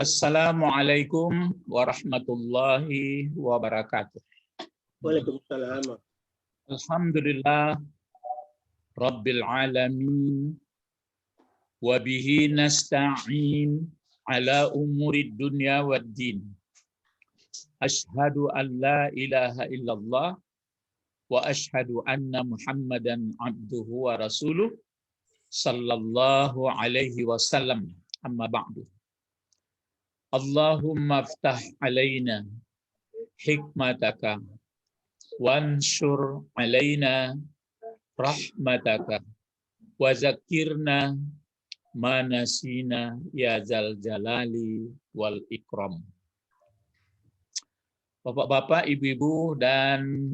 Assalamualaikum warahmatullahi wabarakatuh. Waalaikumsalam. Alhamdulillah Rabbil alamin wa bihi nasta'in ala umurid dunya waddin. Ashhadu an la ilaha illallah wa ashhadu anna Muhammadan abduhu wa rasuluh sallallahu alaihi wasallam. Amma ba'du. Allahumma aftah alaina hikmataka wansur alaina rahmataka wa zakirna manasina ya zal jalali wal ikram. Bapak-bapak, ibu-ibu, dan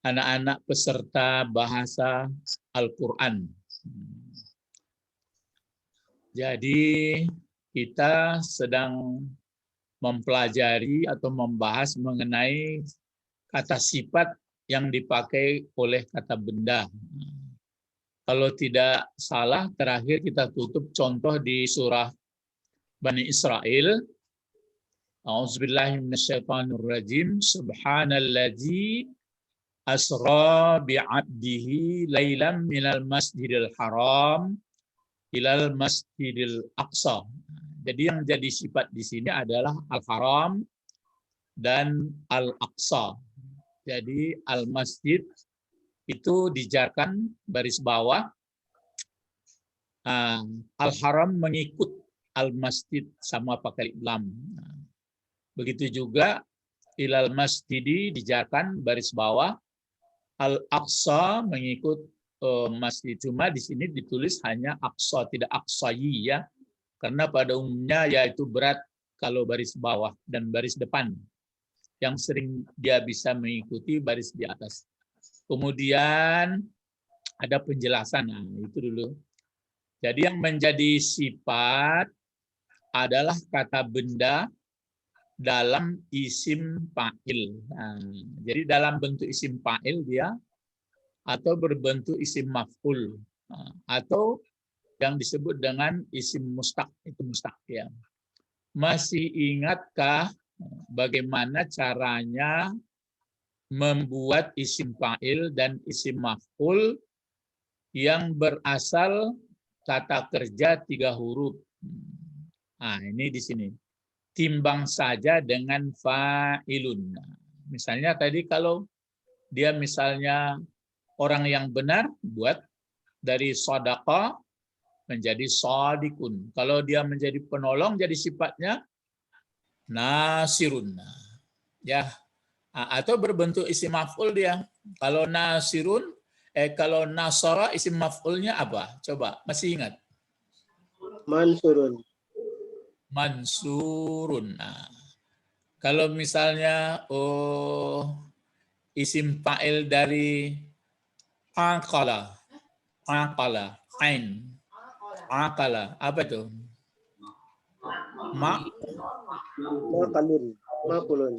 anak-anak peserta bahasa Al-Quran. Jadi kita sedang mempelajari atau membahas mengenai kata sifat yang dipakai oleh kata benda. Kalau tidak salah, terakhir kita tutup contoh di surah Bani Israel. A'udzubillahi minasyaitonirrajim. Subhanalladzi asra bi'abdihi lailam minal masjidil haram ilal masjidil aqsa. Jadi yang jadi sifat di sini adalah al-haram dan al-aqsa. Jadi al-masjid itu dijarkan baris bawah, al-haram mengikut al-masjid sama pakai lam. Begitu juga ilal masjidi dijarkan baris bawah, al-aqsa mengikut masjid. Cuma di sini ditulis hanya aqsa, tidak aqsayi ya. Karena pada umumnya yaitu berat kalau baris bawah dan baris depan. Yang sering dia bisa mengikuti baris di atas. Kemudian ada penjelasan, nah, itu dulu. Jadi yang menjadi sifat adalah kata benda dalam isim fa'il. Nah, jadi dalam bentuk isim fa'il dia, atau berbentuk isim maf'ul, atau yang disebut dengan isim mustaq, itu mustaq ya. Masih ingatkah bagaimana caranya membuat isim fa'il dan isim maf'ul yang berasal kata kerja 3 huruf? Nah, ini di sini. Timbang saja dengan fa'ilun. Misalnya tadi kalau dia misalnya orang yang benar, buat dari sodaqah menjadi sodikun. Kalau dia menjadi penolong, jadi sifatnya nasirun. Ya, atau berbentuk isim maf'ul dia. Kalau nasirun, kalau nasara isim maf'ulnya apa? Coba, masih ingat? Mansurun. Mansurun. Nah, kalau misalnya isim fa'il dari aqala, ain, aqala, apa itu?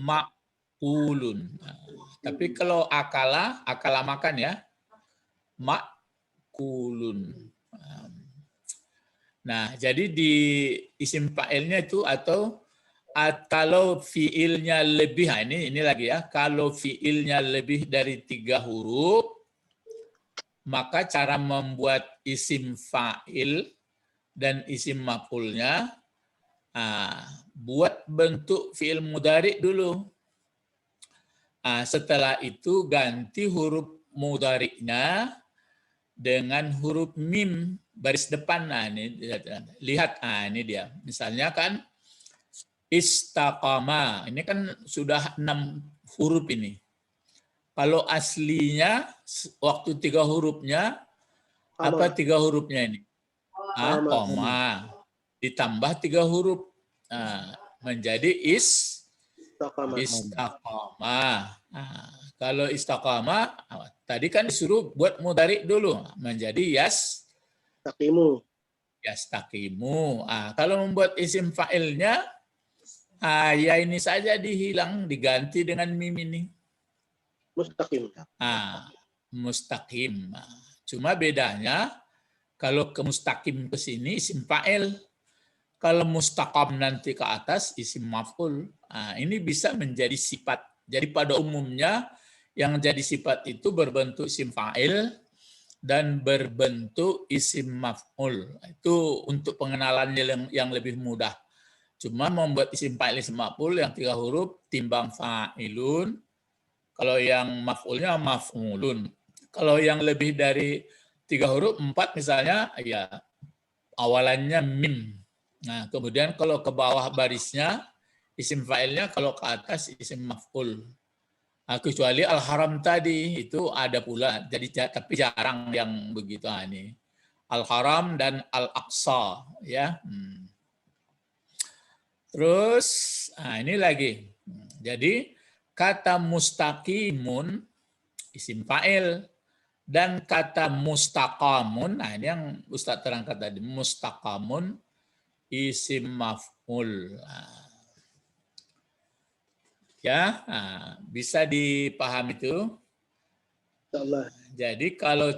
Ma'kulun. Tapi kalau akala makan ya, ma'kulun. Nah, jadi di isim fa'ilnya itu atau kalau fiilnya lebih, nah ini lagi ya, kalau fiilnya lebih dari 3 huruf, maka cara membuat isim fa'il dan isim maf'ulnya, buat bentuk fiil mudhari dulu. Setelah itu ganti huruf mudhari'nya dengan huruf mim baris depan. Nah, ini lihat, ini dia. Misalnya kan istaqama, ini kan sudah 6 huruf ini. Kalau aslinya waktu 3 hurufnya, apa 3 hurufnya ini? Koma. Ditambah 3 huruf. Menjadi istaqamah. Kalau istaqamah, tadi kan disuruh buat mudhari dulu. Menjadi yastaqimu. Kalau membuat isim fa'ilnya, ya ini saja diganti dengan mim ini. Mustaqim. Mustaqim. Cuma bedanya kalau ke mustaqim ke sini isim fa'il. Kalau mustaqam nanti ke atas isim maf'ul. Nah, ini bisa menjadi sifat. Jadi pada umumnya yang jadi sifat itu berbentuk isim fa'il dan berbentuk isim maf'ul. Itu untuk pengenalannya yang lebih mudah. Cuma membuat isim fa'il isim maf'ul yang 3 huruf timbang fa'ilun. Kalau yang maf'ulnya maf'ulun. Kalau yang lebih dari 3 huruf, 4 misalnya, ya awalannya mim. Nah, kemudian kalau ke bawah barisnya, isim fa'ilnya, kalau ke atas isim maf'ul. Nah, kecuali al-haram tadi, itu ada pula. Jadi tapi jarang yang begitu. Nah, ini. Al-haram dan al-aqsa. Ya. Terus, nah ini lagi. Jadi, kata mustaqimun, isim fa'il. Dan kata mustaqamun, nah ini yang Ustaz terangkan tadi, mustaqamun, isim maf'ul. Ya, bisa dipahami itu. Insyaallah. Jadi kalau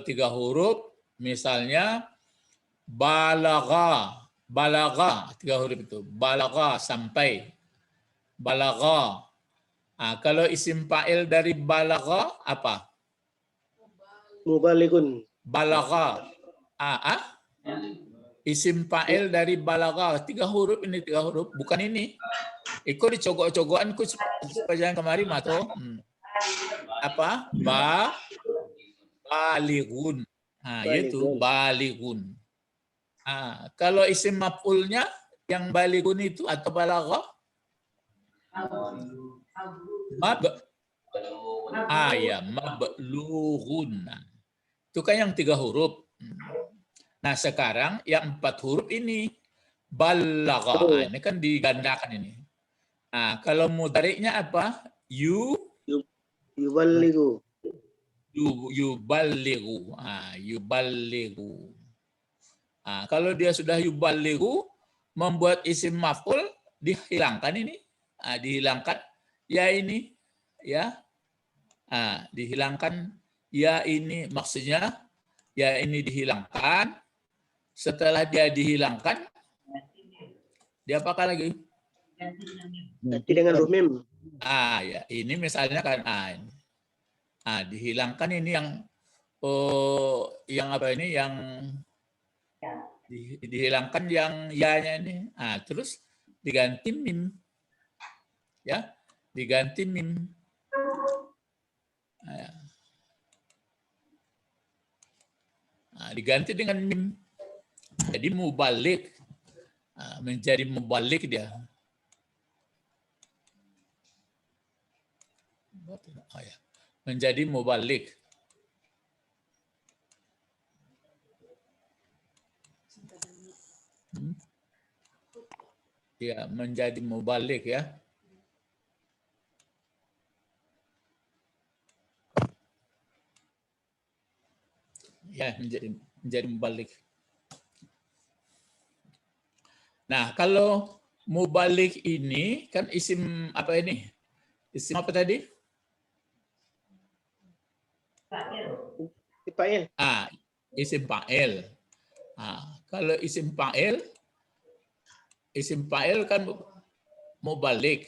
tiga huruf, misalnya balagha, balagha 3 huruf itu, balagha sampai, balagha. Kalau isim fa'il dari balagha apa? Mubalighun. Balagha. Isim fa'il dari balagha 3 huruf, ini 3 huruf, bukan ini. Ikut dicogok-cogokan ku sepanjang kemarin atau apa? Balighun. Yaitu balighun. Kalau isim maf'ulnya yang balighun itu atau balagha mablughun. Itu kan yang 3 huruf. Nah, sekarang yang 4 huruf ini balagha. Ini kan digandakan ini. Kalau mudhari'nya apa? Yuballighu. Yuballighu. Yuballighu. Kalau dia sudah yuballighu, membuat isim maf'ul dihilangkan ini. Dihilangkan ya ini, ya. Dihilangkan ya ini, maksudnya ya ini dihilangkan. Setelah dia dihilangkan, dia apakan lagi? Ganti dengan huruf mim. Ya ini misalnya kan ini. Dihilangkan ini yang apa ini, yang dihilangkan yang ya-nya ini. Terus diganti mim. Ya, diganti mim. Diganti dengan mim. Jadi mubalik. Menjadi mubalik dia. Menjadi mubalik. Ya, menjadi mubalik ya. Ya, menjadi mubalik. Nah, kalau mubalik ini kan isim apa ini? Isim apa tadi? Fa'il. Isim fa'il. Kalau isim fa'il kan mubalik.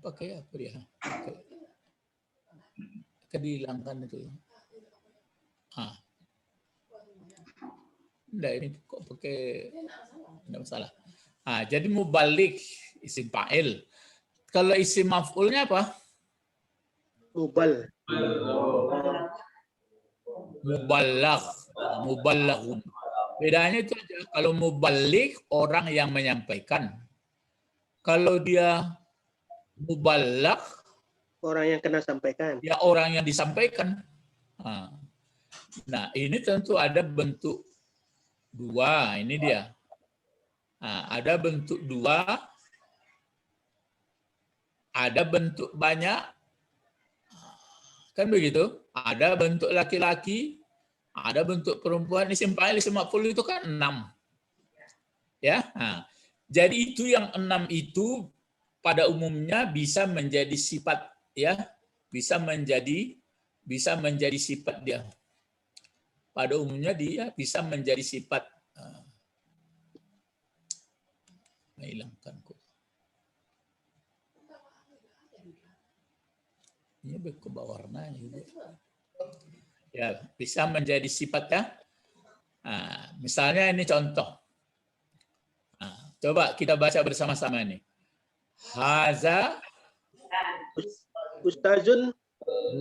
Pakai apa dia? Kedihilangkan itu. Enggak, ini kok pakai, enggak masalah. Jadi mubalik isim fa'il. Kalau isim maf'ulnya apa? Muballaghun. Bedanya itu aja. Kalau mubalik orang yang menyampaikan. Kalau dia mubalagh, orang yang kena sampaikan. Ya orang yang disampaikan. Nah, ini tentu ada bentuk 2. Ini dia. Ada bentuk 2. Ada bentuk banyak. Kan begitu? Ada bentuk laki-laki, ada bentuk perempuan. Isim fa'il, isim maf'ul itu kan 6. Ya. Jadi itu yang 6 itu pada umumnya bisa menjadi sifat, ya. Bisa menjadi sifat dia. pada umumnya dia bisa menjadi sifat menghilangkan kok. Ini berubah warnanya juga. Ya, bisa menjadi sifatnya. Nah, misalnya ini contoh. Nah, coba kita baca bersama-sama ini. Haza Ustazun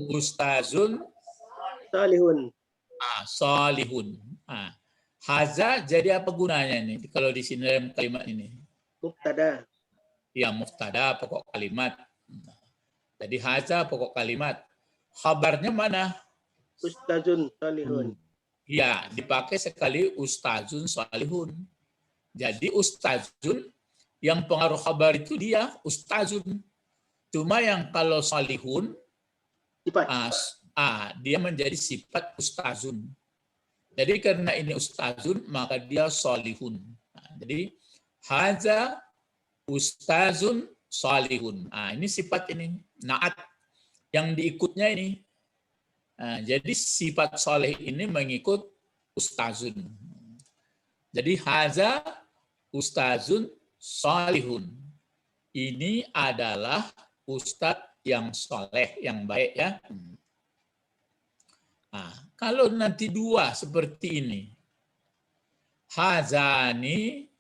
ustazun salihun. salihun. Haza jadi apa gunanya ini kalau di sini dalam kalimat ini? Mubtada. Ya, mubtada pokok kalimat. Jadi haza pokok kalimat. Khabarnya mana? Ustazun salihun. Ya, dipakai sekali ustazun salihun. Jadi ustazun yang pengaruh khabar itu dia ustazun. Cuma yang kalau salihun Sifat. dia menjadi sifat ustazun. Jadi karena ini ustazun maka dia salihun. Jadi haza ustazun salihun. Ini sifat ini naat yang diikutnya ini. Jadi sifat soleh ini mengikut ustazun. Jadi haza ustazun salihun. Ini adalah ustadz yang soleh, yang baik ya. Kalau nanti dua seperti ini, hazani,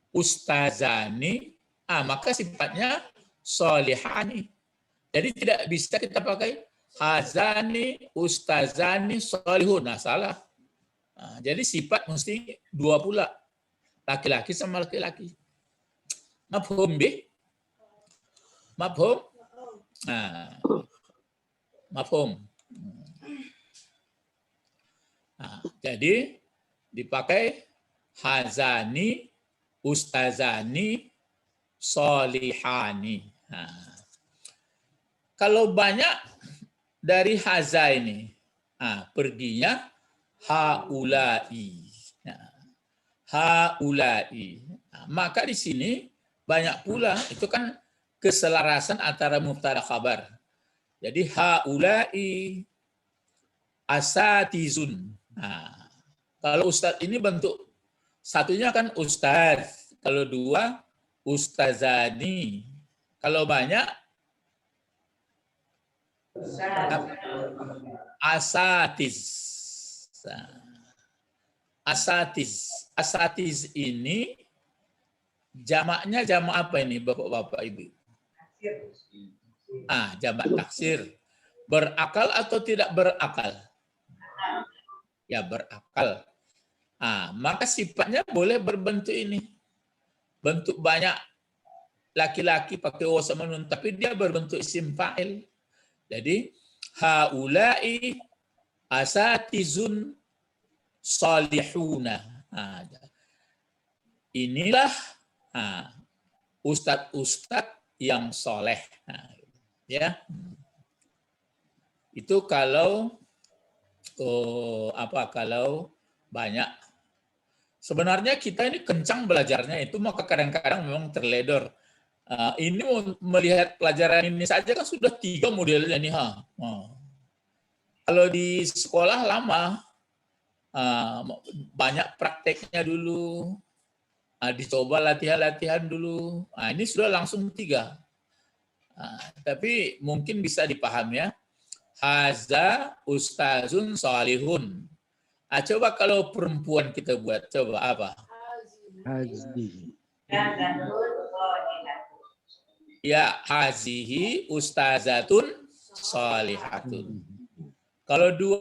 ustazani, maka sifatnya solihani. Jadi tidak bisa kita pakai hazani, ustazani, solihun. Salah. Jadi sifat mesti dua pula. Laki-laki sama laki-laki. Mafhum bih? Mafhum? Mafhum. Jadi dipakai hazani, ustazani, solihani. Kalau banyak dari haza ini, perginya haulai. Haulai. Maka di sini banyak pula, itu kan keselarasan antara mubtada khabar. Jadi haulai asatizun. Kalau ustadz ini bentuk satunya kan ustadz, kalau dua ustazani, kalau banyak asatiz. Asatiz ini jamaknya jamak apa ini Bapak-bapak Ibu? Jamak taksir. Berakal atau tidak berakal? Ya, berakal. Maka sifatnya boleh berbentuk ini. Bentuk banyak laki-laki pakai waw sama nun, tapi dia berbentuk isim fa'il. Jadi haulai asatizun salihuna. Inilah ustadz-ustadz yang soleh. Ya. Itu kalau kalau banyak. Sebenarnya kita ini kencang belajarnya itu, maka kadang-kadang memang terledor. Ini melihat pelajaran ini saja kan sudah 3 modelnya nih. Kalau di sekolah lama, banyak prakteknya dulu, dicoba latihan-latihan dulu. Ini sudah langsung 3. Tapi mungkin bisa dipahami ya. Haza ustazun salihun. Coba kalau perempuan kita buat, coba apa? Hazihi. Ya, hazihi ustazatun salihatun. Kalau 2?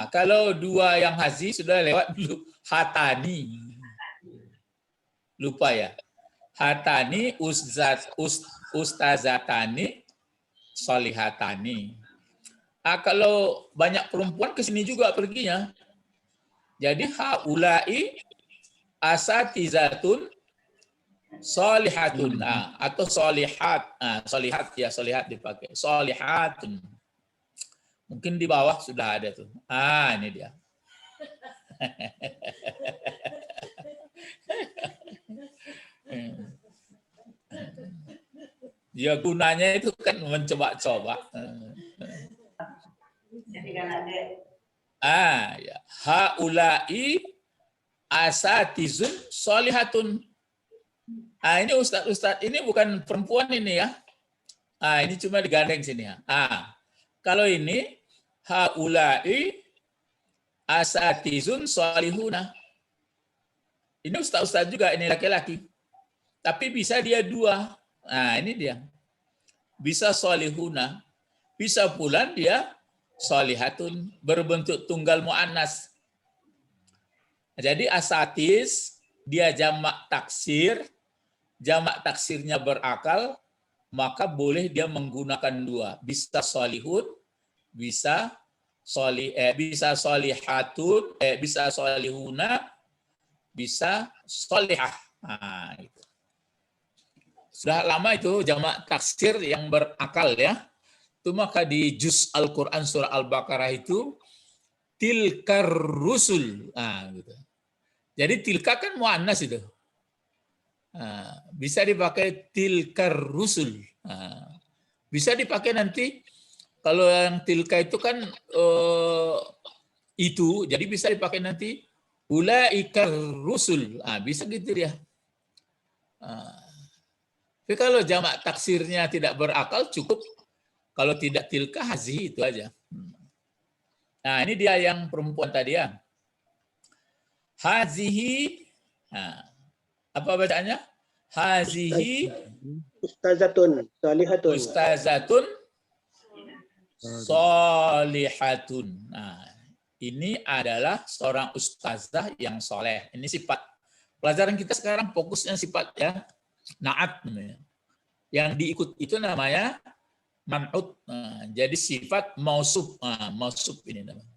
Kalau 2 yang hazi sudah lewat dulu. Hatani. Lupa ya. Hatani ustazatani salihatani. Kalau banyak perempuan ke sini juga perginya. Jadi haulai asatizatun solihatun, atau solihat. Solihat ya, solihat dipakai. Solihatun. Mungkin di bawah sudah ada tuh. Ini dia. Ya gunanya itu kan mencoba-coba. Ya. Haulai asatizun solihatun. Ini ustadz ini bukan perempuan ini ya. Ini cuma digandeng sini ya. Kalau ini haulai asatizun solihuna. Ini ustadz juga, ini laki-laki. Tapi bisa dia dua. Ini dia. Bisa solihuna. Bisa pula dia solihatun, berbentuk tunggal mu'annas. Jadi asatiz, dia jamak taksir. Jamak taksirnya berakal, maka boleh dia menggunakan dua. Bisa solihun, bisa solihatun, bisa solihuna, bisa solihah. Gitu. Sudah lama itu jamak taksir yang berakal ya. Itu maka di juz Al-Quran surah Al-Baqarah itu tilkar rusul. Gitu. Jadi tilka kan muannas itu. Bisa dipakai tilkar rusul. Bisa dipakai nanti kalau yang tilka itu kan itu, jadi bisa dipakai nanti ulaikar rusul. Bisa gitu dia. Tapi kalau jamak taksirnya tidak berakal cukup kalau tidak tilka hazihi itu aja. Nah, ini dia yang perempuan tadi ya. Hazihi. Apa bacaannya? Hazihi Ustazatun salihatun. ustazatun solihatun. Ini adalah seorang ustazah yang soleh. Ini sifat. Pelajaran kita sekarang fokusnya sifat ya. Naat namanya. Yang diikut itu namanya man'ut. Jadi sifat mausuf. Mausuf ini namanya.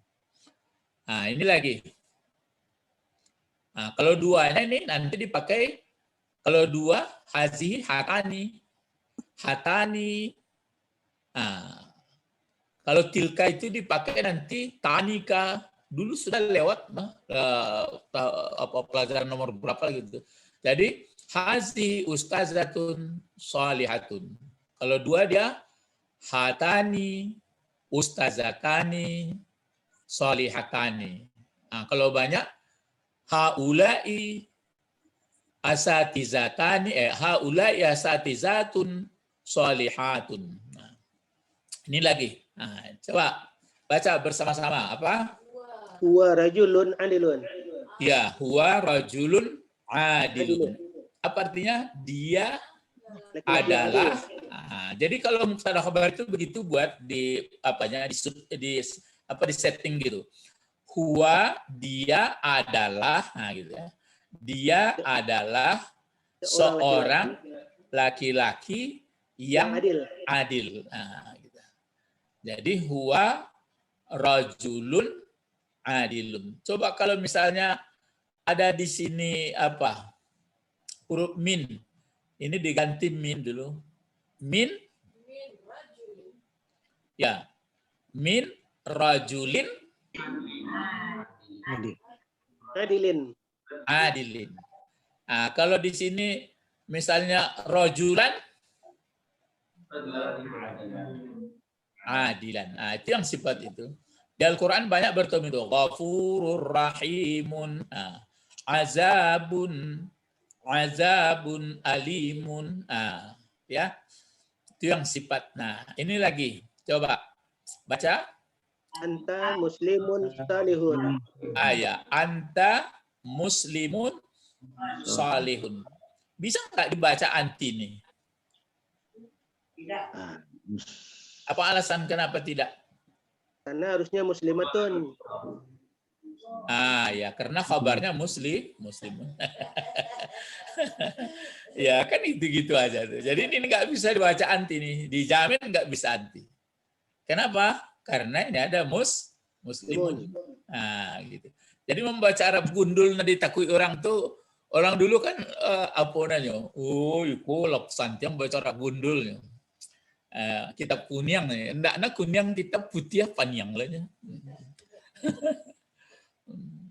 Ini lagi. Kalau duanya ini nanti dipakai, kalau dua hazihi hatani. Hatani. Kalau tilka itu dipakai nanti tanika. Dulu sudah lewat pelajaran nomor berapa gitu. Jadi hazi ustazatun salihatun. Kalau dua dia hatani ustazatani salihatani. Kalau banyak haulai asatizatani haulai asatizatun salihatun. Ini lagi. Coba baca bersama-sama apa? Huwa rajulun adilun. Ya, huwa rajulun adilun. Apa artinya? Dia adalah. Jadi kalau mubtada khabar itu begitu buat di apanya di setting gitu. Huwa dia adalah, gitu ya. Dia adalah seorang laki-laki yang adil. Gitu. Jadi huwa rajulun adilun. Coba kalau misalnya ada di sini apa? Huruf min. Ini diganti min dulu. Min. Ya. Min rajulin Adilin. Adilin. Kalau di sini misalnya rajulan adilan. Itu yang sifat itu. Di Al-Quran banyak bertemu itu. Ghafurur rahimun. Azabun alimun. Ya. Itu yang sifat. Nah, ini lagi. Coba baca. Anta muslimun salihun. Ya. Anta muslimun salihun. Bisa nggak dibaca anti nih? Tidak. Apa alasan kenapa tidak? Karena harusnya muslimatun. Ya karena kabarnya muslimun. Ya kan itu-gitu aja tuh. Jadi ini nggak bisa dibaca anti nih, dijamin nggak bisa anti. Kenapa? Karena ini ada muslimun. Gitu. Jadi membaca Arab gundul nanti takui orang tuh, orang dulu kan apa namanya? Iku loksan yang baca Arab gundulnya. Kitab kunyang nih, enggak kunyang kitab putih panjang lahnya.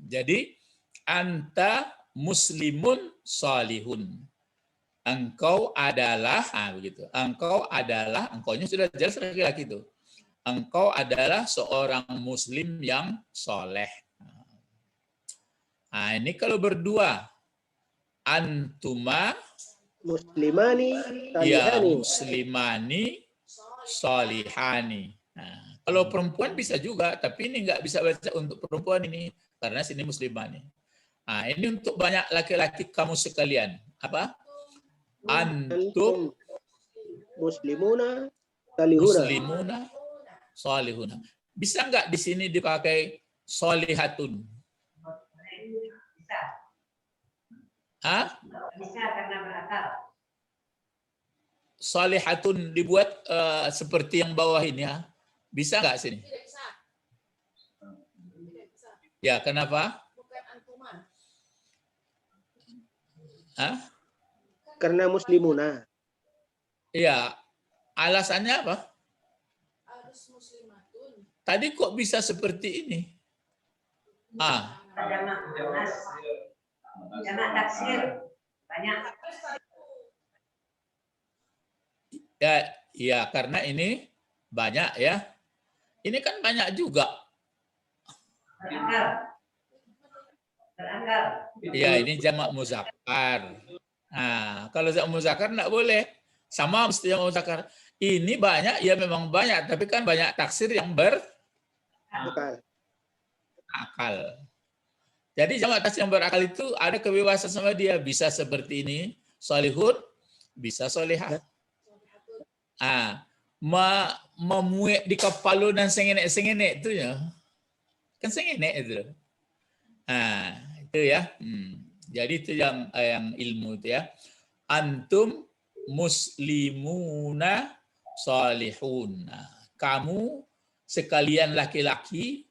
Jadi anta muslimun salihun. Engkau adalah, begitu. Engkau adalah, engkaunya sudah jelas laki-laki itu. Engkau adalah seorang muslim yang soleh. Nah, ini kalau berdua, antuma, muslimani ya salihani. muslimani, solihani. Nah, kalau perempuan bisa juga, tapi ini nggak bisa baca untuk perempuan ini, karena sini muslimani. Nah, ini untuk banyak laki-laki kamu sekalian. Apa? Antum muslimuna salihuna. muslimuna solihuna. Bisa nggak di sini dipakai solihatun? Bisa. Hah? Bisa karena berakal. Solihatun dibuat seperti yang bawah ini ya. Bisa nggak sini? Tidak bisa. Tidak bisa. Ya, kenapa? Bukan antuman. Hah? Karena muslimuna. Iya. Alasannya apa? Harus muslimatun. Tadi kok bisa seperti ini? Jamak munas. Jamak taksir. Banyak. Ya, karena ini banyak ya. Ini kan banyak juga. Berakal. Berakal. Ya, ini jamak muzakkar. Nah, kalau jamak muzakkar enggak boleh. Sama mesti jamak muzakkar. Ini banyak, ya memang banyak, tapi kan banyak taksir yang Akal. berakal. Jadi jamak taksir yang berakal itu ada kebebasan sama dia, bisa seperti ini, solihun, bisa solihah. Memuik di kepala dan sengenek-sengenek itu ya. Kan sengenek itu. Itu ya. Jadi itu yang ilmu itu ya. Antum muslimuna salihun. Kamu sekalian laki-laki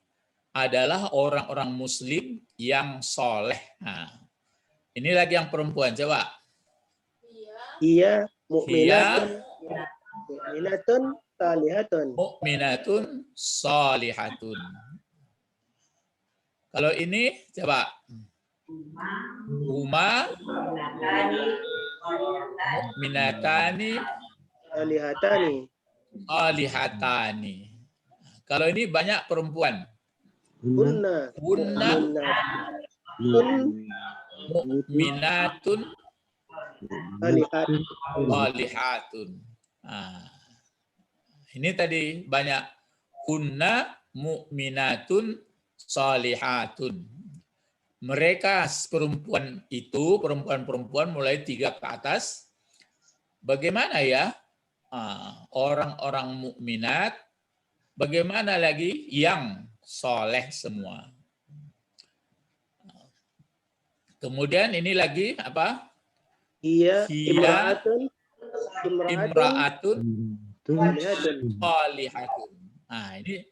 adalah orang-orang muslim yang soleh. Ini lagi yang perempuan, coba. Iya mu'minatun salihatun. Mu'minatun salihatun. Kalau ini coba. Huma mu'minatani Salihatani. salihatani. Kalau ini banyak perempuan. Hunna Hunna mu'minatun salihatun. salihatun. Ini tadi banyak. Hunna mu'minatun salihatun. Mereka perempuan itu, perempuan-perempuan mulai 3 ke atas. Bagaimana ya? Orang-orang mukminat, bagaimana lagi yang soleh semua. Kemudian ini lagi apa? Iya Hiya imra'atun salihatun. salihatun. Ini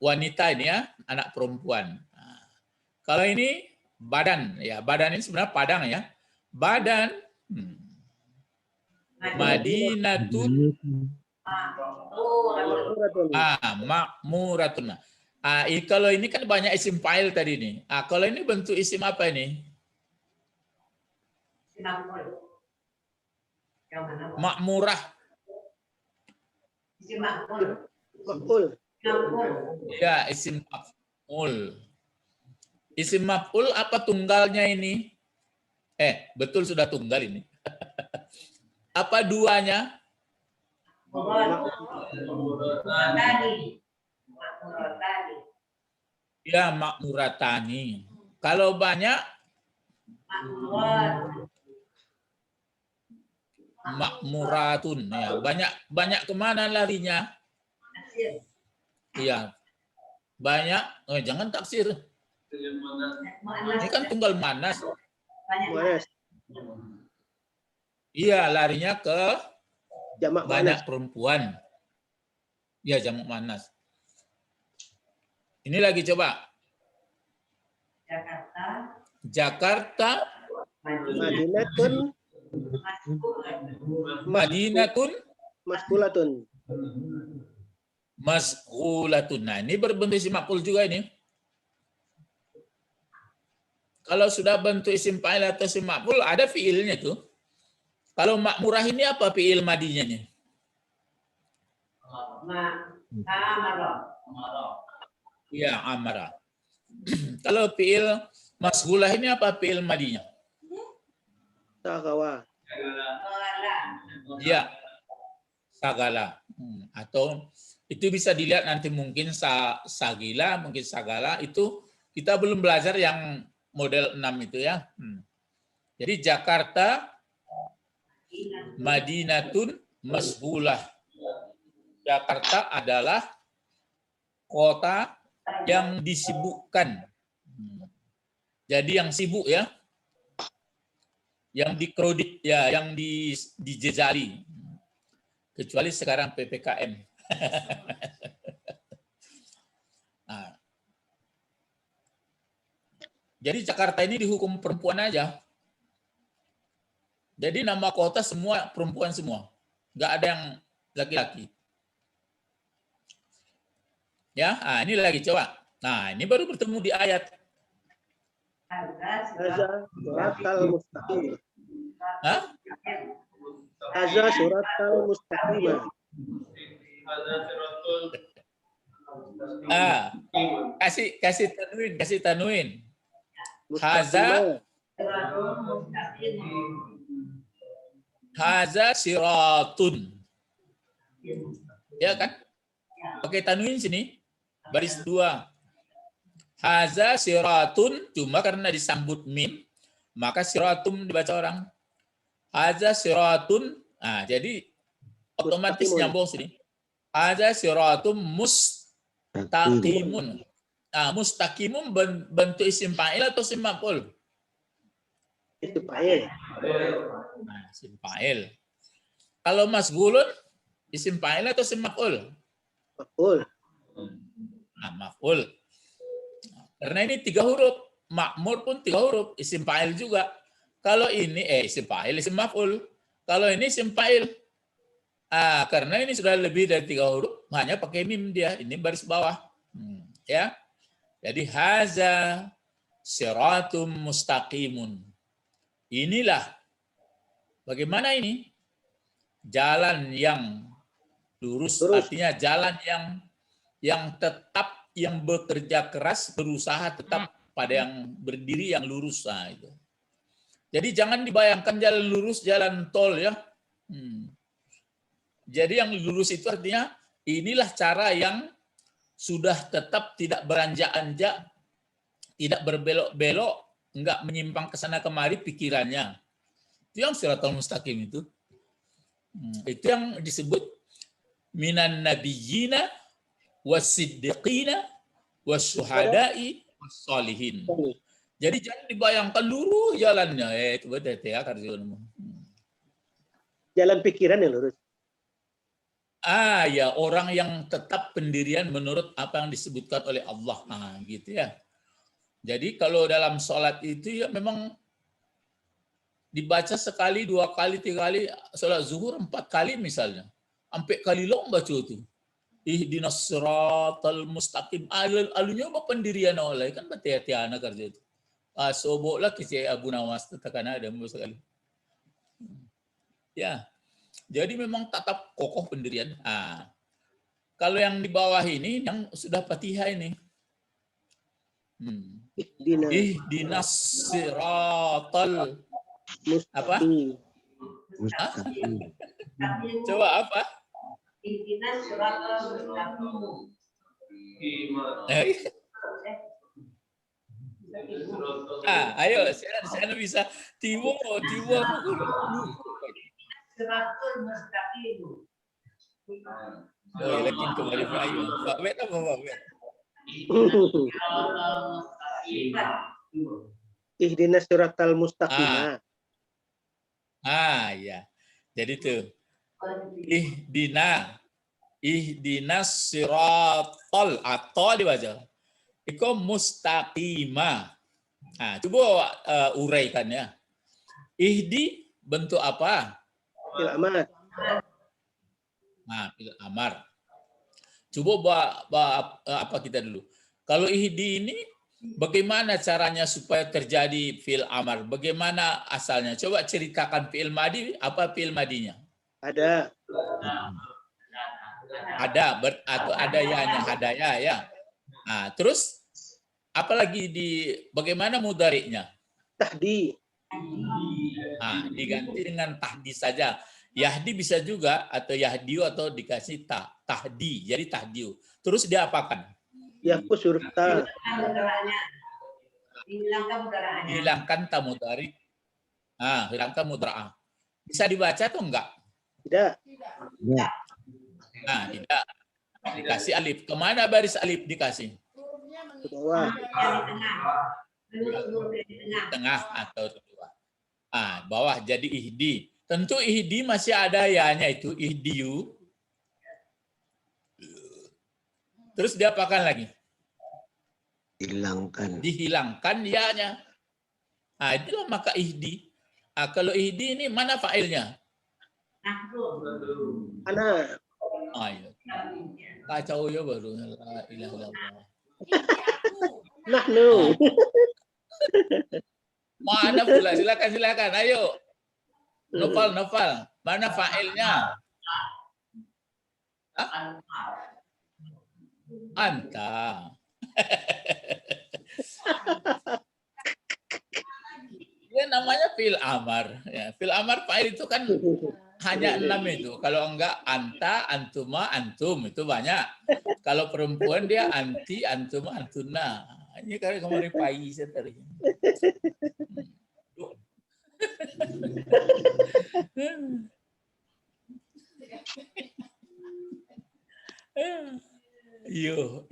wanita ini ya, anak perempuan. Kalau ini badan ya, badan ini sebenarnya padang ya. Badan Madinatun makmuratun. Kalau ini kan banyak isim fa'il tadi nih. Kalau ini bentuk isim apa ini? Makmurah. Maf'ul. Ya, isim maf'ul. Isim maf'ul apa tunggalnya ini? Betul sudah tunggal ini. Apa duanya? Ya, makmuratani. Kalau banyak makmuratun ya. Banyak kemana larinya? Iya. Banyak. Jangan taksir. Ini kan tunggal manas. Muannas. Iya, larinya ke Jamak banyak muannas. perempuan. Ya, jamak manas. Ini lagi coba. Jakarta. Madinatun Madinatun maskulatun. mas'ulatun. Nah, ini berbentuk isim maf'ul juga ini. Kalau sudah bentuk isim fa'il atau isim maf'ul, ada fiilnya tuh. Kalau makmurah ini apa fi'il madinya nih? Iya, amara. Kalau fi'il mashulah ini apa fi'il madinya? Sagawa. Iya, sagala. Atau itu bisa dilihat nanti mungkin sagila, mungkin sagala. Itu kita belum belajar yang model 6 itu ya. Jadi Jakarta, Madinatun mashulah. Jakarta adalah kota yang disibukkan. Jadi yang sibuk ya. Yang dikredit ya, yang dijejali. Kecuali sekarang PPKM. Nah, jadi Jakarta ini dihukum perempuan aja. Jadi nama kota semua perempuan semua. Nggak ada yang laki-laki. Ya, ini lagi coba. Nah, ini baru bertemu di ayat. Haza suratal mustaqim. Hah? Haza suratal mustaqim. Kasih tanwin. Haza siratun. Ya kan? Pakai tanwin sini. Baris 2. Haza siratun, cuma karena disambut mim, maka siratum dibaca orang. Haza siratun, nah jadi otomatis nyambung sini. Haza siratum mustaqimun. Nah, mustaqimun bentuk isim fa'il atau isim maf'ul? Itu fa'il. Nah, isim fa'il. Kalau masghulun, isim fa'il atau isim maf'ul? Maf'ul. Nah, maf'ul. Karena ini 3 huruf, makmur pun 3 huruf, isim fa'il juga. Kalau ini isim fa'il, isim maf'ul. Kalau ini isim fa'il. Karena ini sudah lebih dari 3 huruf, hanya pakai mim dia. Ini baris bawah. Ya. Jadi haza siratum mustaqimun. Inilah bagaimana ini? Jalan yang lurus. Artinya jalan yang tetap, yang bekerja keras, berusaha tetap pada yang berdiri, yang lurus. Nah, itu. Jadi jangan dibayangkan jalan lurus, jalan tol ya. Jadi yang lurus itu artinya inilah cara yang sudah tetap tidak beranjak-anjak, tidak berbelok-belok, enggak menyimpang ke sana kemari pikirannya. Itu yang siratal mustaqim itu. Itu yang disebut minan nabiyyina wasiddiqina wasyuhada'i wassalihin. Jadi jangan dibayangkan lurus jalannya. Itu betul ya Karjono. Jalan pikiran yang lurus. Ya orang yang tetap pendirian menurut apa yang disebutkan oleh Allah. Gitu ya. Jadi kalau dalam sholat itu ya memang dibaca sekali, 2 kali, 3 kali, sholat zuhur 4 kali misalnya. Sampai kali long baca itu. Ihdinas siratal mustaqim. Alunya apa pendirian oleh kan berhati-hati kerja itu. Soboklah kisi Abu Nawas tekan ada sekali. Ya. Jadi memang tetap kokoh pendirian. Kalau yang di bawah ini yang sudah Fatihah ini. Ihdinas siratal mustaqim. Mustaqim. Coba apa? Ihdinas siratal mustaqim. Ayo, saya bisa tiwo Siratal mustaqim. lagi kembali ayo. Pak Bet apa Pak Bet? Ihdinas siratal mustaqim. Ya. Jadi tuh ihdinas siratal atau dibaca. Iko mustaqimah. Coba uraikan ya. Ihdi bentuk apa? Fil amar. Fil amar. Coba apa kita dulu. Kalau ihdi ini Bagaimana caranya supaya terjadi fi'il amar? Bagaimana asalnya? Coba ceritakan fi'il madi, apa fi'il madinya? Ada. Ada atau ada ya-nya, hadaya ya. Nah, terus apalagi bagaimana mudhari'nya? Tahdi. Nah, diganti dengan tahdi saja. Yahdi bisa juga atau yahdiu atau dikasih tahdi. Jadi tahdiu. Terus dia apakan? Yahpus huruf ta. Hilangkan ta mudhari. Ah, hilangkan mudra'ah. Bisa dibaca atau enggak? Tidak. Ya. Nah, tidak. Dikasih alif. Kemana baris alif dikasih? Hurufnya Ke bawah. Tengah atau kedua. Ah, bawah jadi ihdi. Tentu ihdi masih ada ya-nya itu ihdiu. Terus diapakan lagi? Hilangkan. Dihilangkan ya-nya. Ah, itulah maka ihdi. Ah, kalau ihdi ini mana fa'ilnya? Ana. Ayo. Kacau ya baru. La ilaha illallah. Nahnu. Mana pula? Silakan. Ayo. Nopal. Mana fa'ilnya? Hah? Anta. Ya namanya fil amar. Ya, fil amar fa'il itu kan hanya 6 itu. Kalau enggak anta, antuma, antum itu banyak. Kalau perempuan dia anti, antuma, antuna. Ini kalau kemarin pagi saya tadi. Yo,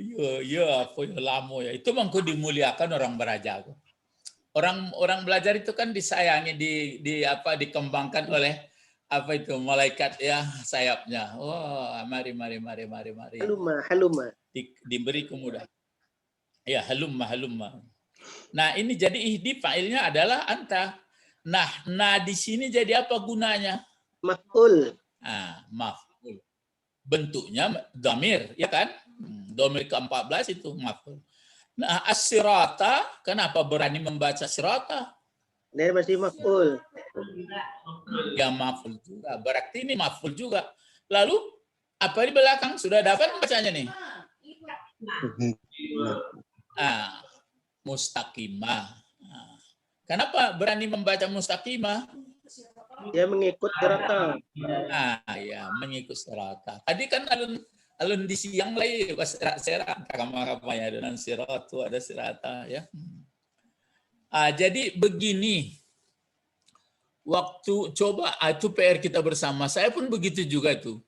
apa yo lamo ya. Itu mangko dimuliakan orang belajar. Orang belajar itu kan disayangi, dikembangkan oleh apa itu malaikat ya sayapnya. Wah, mari. Haluma. Diberi kemudahan. Ya, halumma. Nah, ini jadi ihdi fa'ilnya adalah anta. Nah di sini jadi apa gunanya? Maf'ul. Maf'ul. Bentuknya dhamir, ya kan? Dhamir ke-14 itu maf'ul. Nah, as-sirata, kenapa berani membaca sirata? Ini masih maf'ul. Ya maf'ul juga. Berarti ini maf'ul juga. Lalu apa di belakang? Sudah dapat bacanya nih? Mustaqimah. Kenapa berani membaca mustaqimah? Dia mengikut sirata. Ya, mengikut sirata. Tadi kan alun di siang lagi pas serat kamar-kamarnya dengan siratu ada sirata ya. Jadi begini. Waktu coba itu PR kita bersama. Saya pun begitu juga tuh.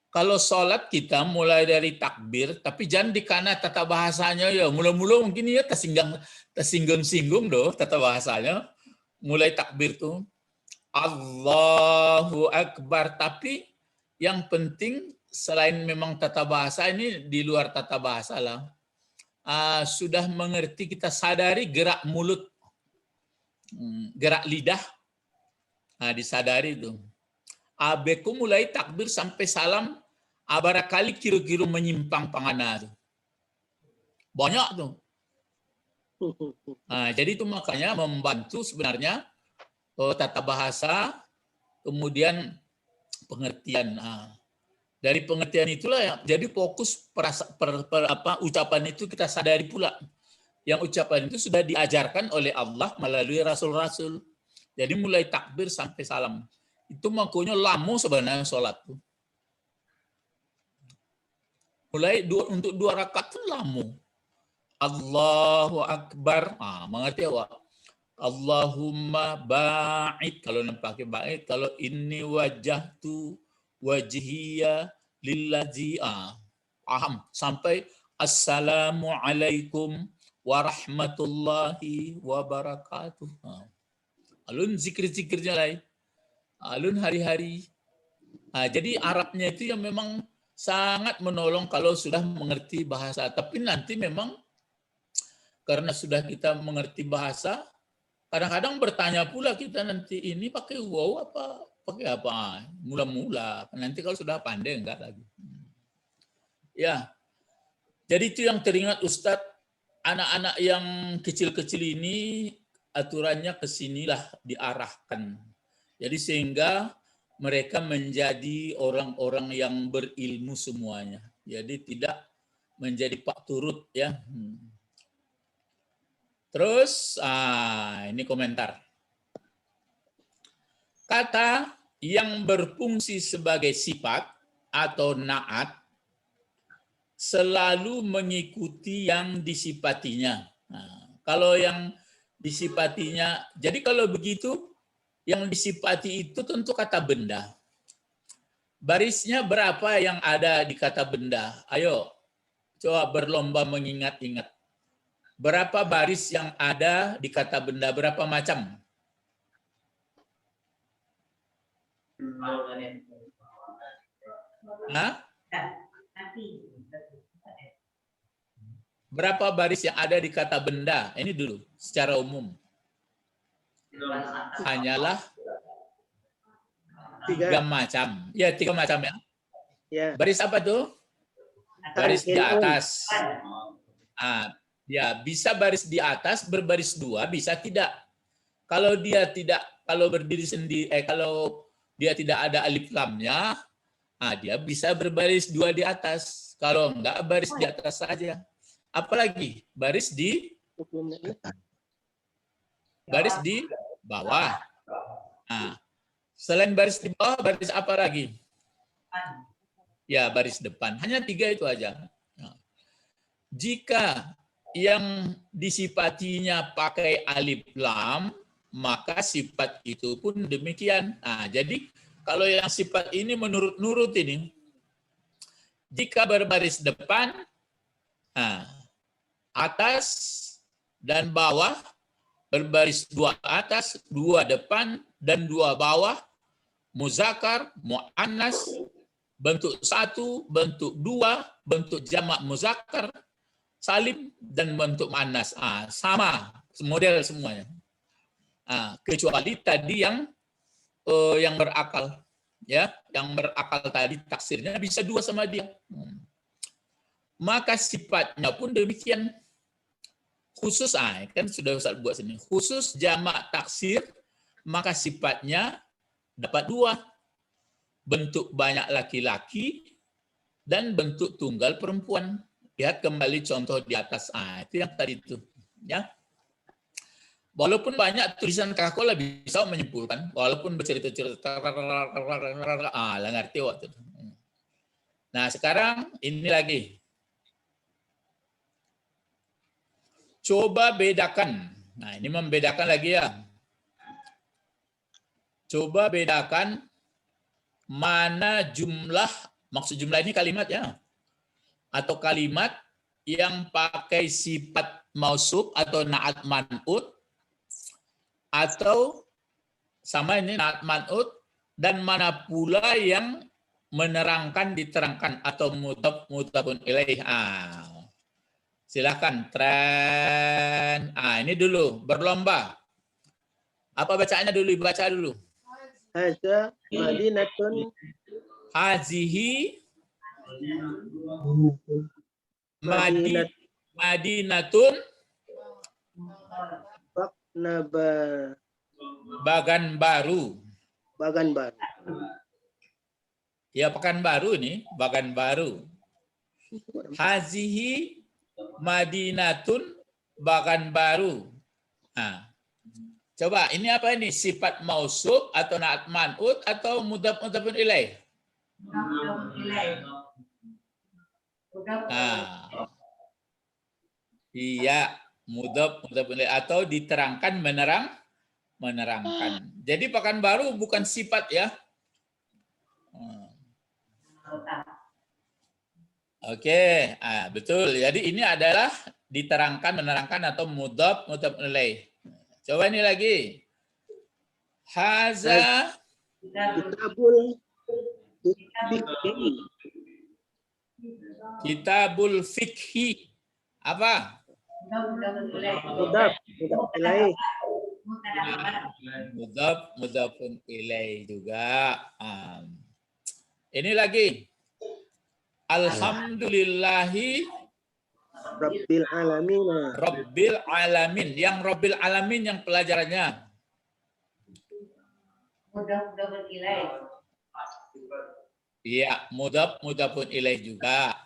Kalau sholat kita mulai dari takbir, tapi jangan dikana tata bahasanya ya. Mula-mula mungkin ya tersinggung-singgung doh tata bahasanya. Mulai takbir tuh Allahu Akbar. Tapi yang penting selain memang tata bahasa ini di luar tata bahasa lah. Sudah mengerti, kita sadari gerak mulut, gerak lidah. Disadari itu. Abeku mulai takbir sampai salam, barangkali kira-kira menyimpang pangana tuh. Banyak tuh. Jadi itu makanya membantu sebenarnya tata bahasa, kemudian pengertian. Dari pengertian itulah ya, jadi fokus ucapan itu kita sadari pula. Yang ucapan itu sudah diajarkan oleh Allah melalui rasul-rasul. Jadi mulai takbir sampai salam. Itu makanya lama sebenarnya sholat tuh. Mulai untuk 2 rakaat itu lama. Allahu Akbar. Mengerti apa? Allahumma ba'id. Kalau pakai ba'id. Kalau inni wajahtu wajhiya lillazi. Paham. Sampai Assalamualaikum warahmatullahi wabarakatuh. Alun zikir-zikirnya lain. Alun hari-hari. Jadi Arabnya itu yang memang sangat menolong kalau sudah mengerti bahasa. Tapi nanti memang karena sudah kita mengerti bahasa, kadang-kadang bertanya pula kita nanti ini pakai wow apa pakai apa? Mula-mula. Nanti kalau sudah pandai enggak lagi. Ya. Jadi itu yang teringat Ustadz, anak-anak yang kecil-kecil ini aturannya ke sinilah diarahkan. Jadi sehingga mereka menjadi orang-orang yang berilmu semuanya. Jadi tidak menjadi pak turut ya. Terus ini komentar. Kata yang berfungsi sebagai sifat atau naat selalu mengikuti yang disifatinya. Nah, kalau yang disifatinya, jadi kalau begitu, yang disifati itu tentu kata benda. Barisnya berapa yang ada di kata benda? Ayo, coba berlomba mengingat-ingat. Berapa baris yang ada di kata benda? Berapa macam? Hah? Berapa baris yang ada di kata benda? Ini dulu, secara umum. Hanyalah 3 macam. Ya, 3 macam ya. Ya. Baris apa tuh? Baris di atas. Ya, bisa baris di atas, berbaris 2, bisa tidak. Kalau dia tidak, kalau berdiri sendiri, kalau dia tidak ada alif lamnya, dia bisa berbaris 2 di atas. Kalau enggak, baris di atas saja. Apalagi baris di bawah. Selain baris di bawah, baris apa lagi? Ya, baris depan. Hanya 3 itu aja. Jika yang disifatinya pakai alif lam, maka sifat itu pun demikian. Jadi kalau yang sifat ini menurut ini, jika berbaris depan, atas dan bawah, berbaris 2 atas, 2 depan, dan 2 bawah, muzakkar, muannas, bentuk 1, bentuk 2, bentuk jamak muzakkar, salim, dan bentuk muannas. Sama model semuanya. Kecuali tadi yang berakal, ya, yang berakal tadi taksirnya bisa 2 sama dia. Maka sifatnya pun demikian. Khusus, kan sudah Ustaz buat sini. Khusus jamak taksir, maka sifatnya dapat 2. Bentuk banyak laki-laki dan bentuk tunggal perempuan. Lihat kembali contoh di atas. Itu yang tadi itu. Ya. Walaupun banyak tulisan Kakola bisa menyimpulkan, walaupun bercerita-cerita, lah ngerti waktu itu. Nah sekarang ini lagi. Coba bedakan. Nah ini membedakan lagi ya. Coba bedakan mana jumlah, maksud jumlah ini kalimat ya. Atau kalimat yang pakai sifat mausuf atau na'at man'ut, atau sama ini na'at man'ut, dan mana pula yang menerangkan, diterangkan, atau mudhafun ilaih. Silakan tren. Ini dulu berlomba. Apa bacaannya dulu? Baca dulu. Haza Madinatun. Hazihi Madinatun Bagan Baru. Bagan Baru. Ya, Pekanbaru ini, Bagan Baru. Hazihi Madinatun Bagan Baru. Coba, ini apa ini? Sifat mausuf atau na'at man'ut atau mudhafun ilaih? Iya, mudhafun ilaih atau diterangkan, menerangkan. Jadi Pekanbaru bukan sifat ya. Oke, betul. Jadi ini adalah diterangkan, menerangkan atau mudhafun ilaih. Coba ini lagi. Haza Kitabul Fikhi. Apa? Mudhafun ilaih juga. Ini lagi. Alhamdulillahi Rabbil alamin. Rabbil alamin. Yang Rabbil alamin yang pelajarannya. Mudah-mudahan ilaih. Iya, mudhafun ilaih juga.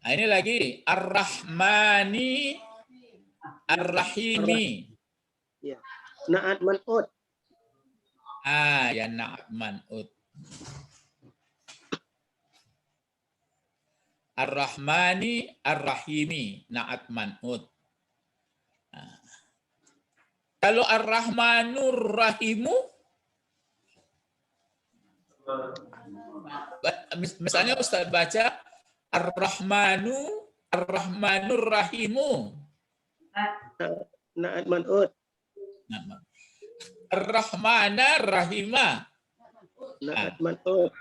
Nah, ini lagi Ar-Rahmani Ar-Rahimi. Ya. Naat man'ut. Ya na'at man'ut. Ar-Rahmani Ar-Rahimi, na'at man'ut. Kalau Ar-Rahmanur Rahimu, misalnya Ustaz baca Ar-Rahmanur Rahimu. Naat man'ut. Ar-Rahmana Rahima. Naat man'ut.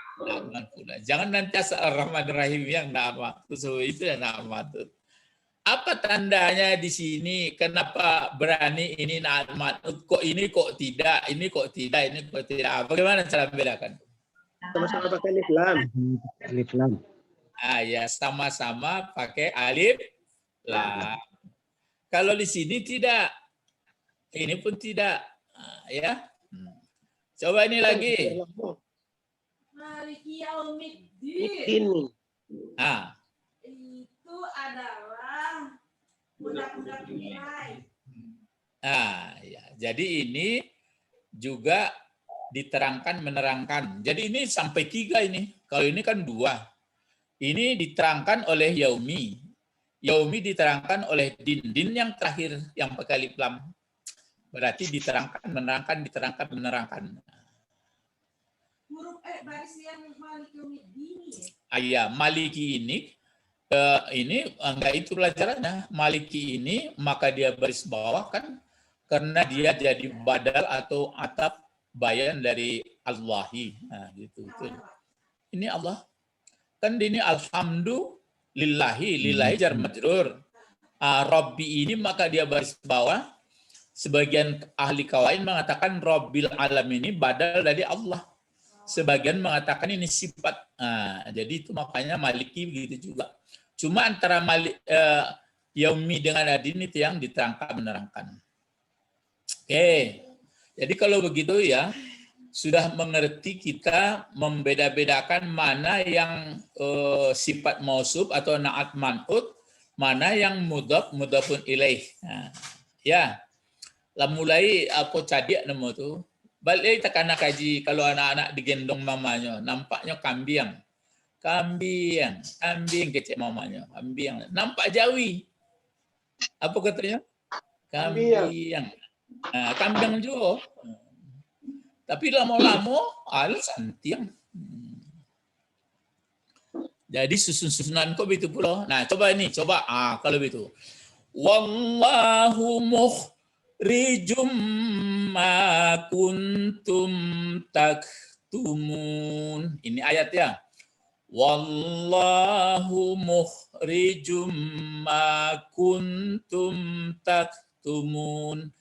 Jangan nanti asal Ar-Rahman Rahim yang nama. Itu yang nama. Apa tandanya di sini? Kenapa berani ini naat man'ut? Kok ini kok tidak? Ini kok tidak? Ini kok tidak? Bagaimana cara membedakan? Sama-sama pakai alif lam. Alif lam. Ya sama-sama pakai alif lam. Kalau di sini tidak, ini pun tidak. Ya. Coba ini lagi. Maliki yaumiddin. Ini. Itu adalah budak-budak nilai. Ya. Jadi ini juga diterangkan menerangkan. Jadi ini sampai 3 ini. Kalau ini kan 2. Ini diterangkan oleh Yaumi. Yaumi diterangkan oleh Din yang terakhir yang pakai alif lam. Berarti diterangkan, menerangkan, diterangkan, menerangkan. Huruf baris yang Maliki yaumiddin Ya, Maliki ini enggak itu pelajarannya. Maliki ini maka dia baris bawah kan karena dia jadi badal atau atap bayan dari Allahi. Nah, gitu. Ini Allah. Kan ini alhamdulillahi, lillahi jar majrur. Rabbi ini maka dia baris bawah. Sebagian ahli kawain mengatakan Rabbil alamin ini badal dari Allah. Sebagian mengatakan ini sifat. Jadi itu makanya Maliki begitu juga. Cuma antara Yaumi dengan Adin itu yang diterangkan menerangkan. Oke. Jadi kalau begitu ya sudah mengerti kita membeda-bedakan mana yang sifat mausuf atau naat man'ut, mana yang mudhafun ilaih. Ya. Lah mulai apa cadia nama tu. Balik tak kena kaji kalau anak-anak digendong mamanya, nampaknya kambing. Kambing kecil mamanya, kambing. Nampak jawi. Apa katanya? Kambing. Kambing juga. Tapi lama-lama santiang. Jadi susun-susunan kok begitu pula. Nah, coba ini, coba kalau begitu. Wallahu mukhrijum ma kuntum taktumun. Ini ayat ya. Wallahu mukhrijum ma kuntum taktumun.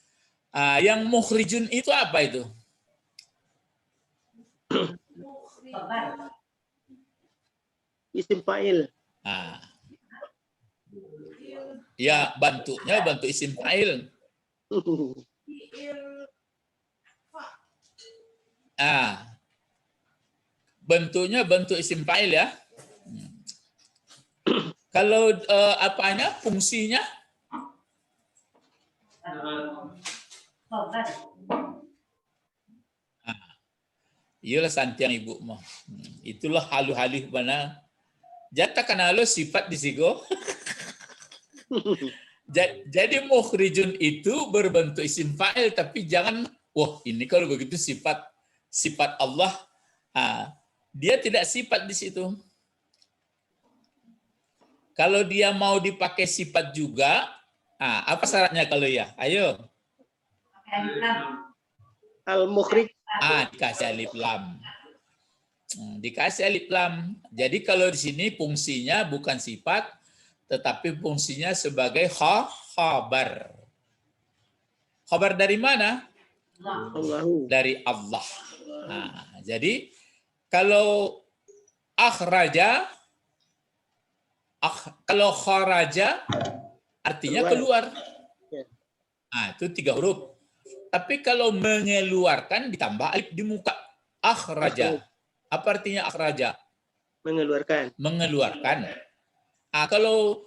Yang mukhrijun itu apa itu? Isim fa'il. Ya, bentuknya bentuk isim fa'il. Bentuknya bentuk isim fa'il ya. Kalau apanya fungsinya? Iyalah santiang ibu mah. Itulah halu-halih mana. Jata kana lo sifat di sigo. Jadi mukhrijun itu berbentuk isim fa'il tapi jangan ini kalau begitu sifat Allah. Dia tidak sifat di situ. Kalau dia mau dipakai sifat juga, apa syaratnya kalau ya? Ayo. Al-mukhrij. Dikasih alif lam. Dikasih alif lam. Jadi kalau di sini fungsinya bukan sifat, tetapi fungsinya sebagai khabar. Khabar dari mana? Dari Allah. Jadi kalau akhraja Kalau kharaja artinya keluar. Ya. Nah, itu 3 huruf. Tapi kalau mengeluarkan ditambah alif di muka. Akhraja. Apa artinya akhraja? Mengeluarkan. Mengeluarkan. Kalau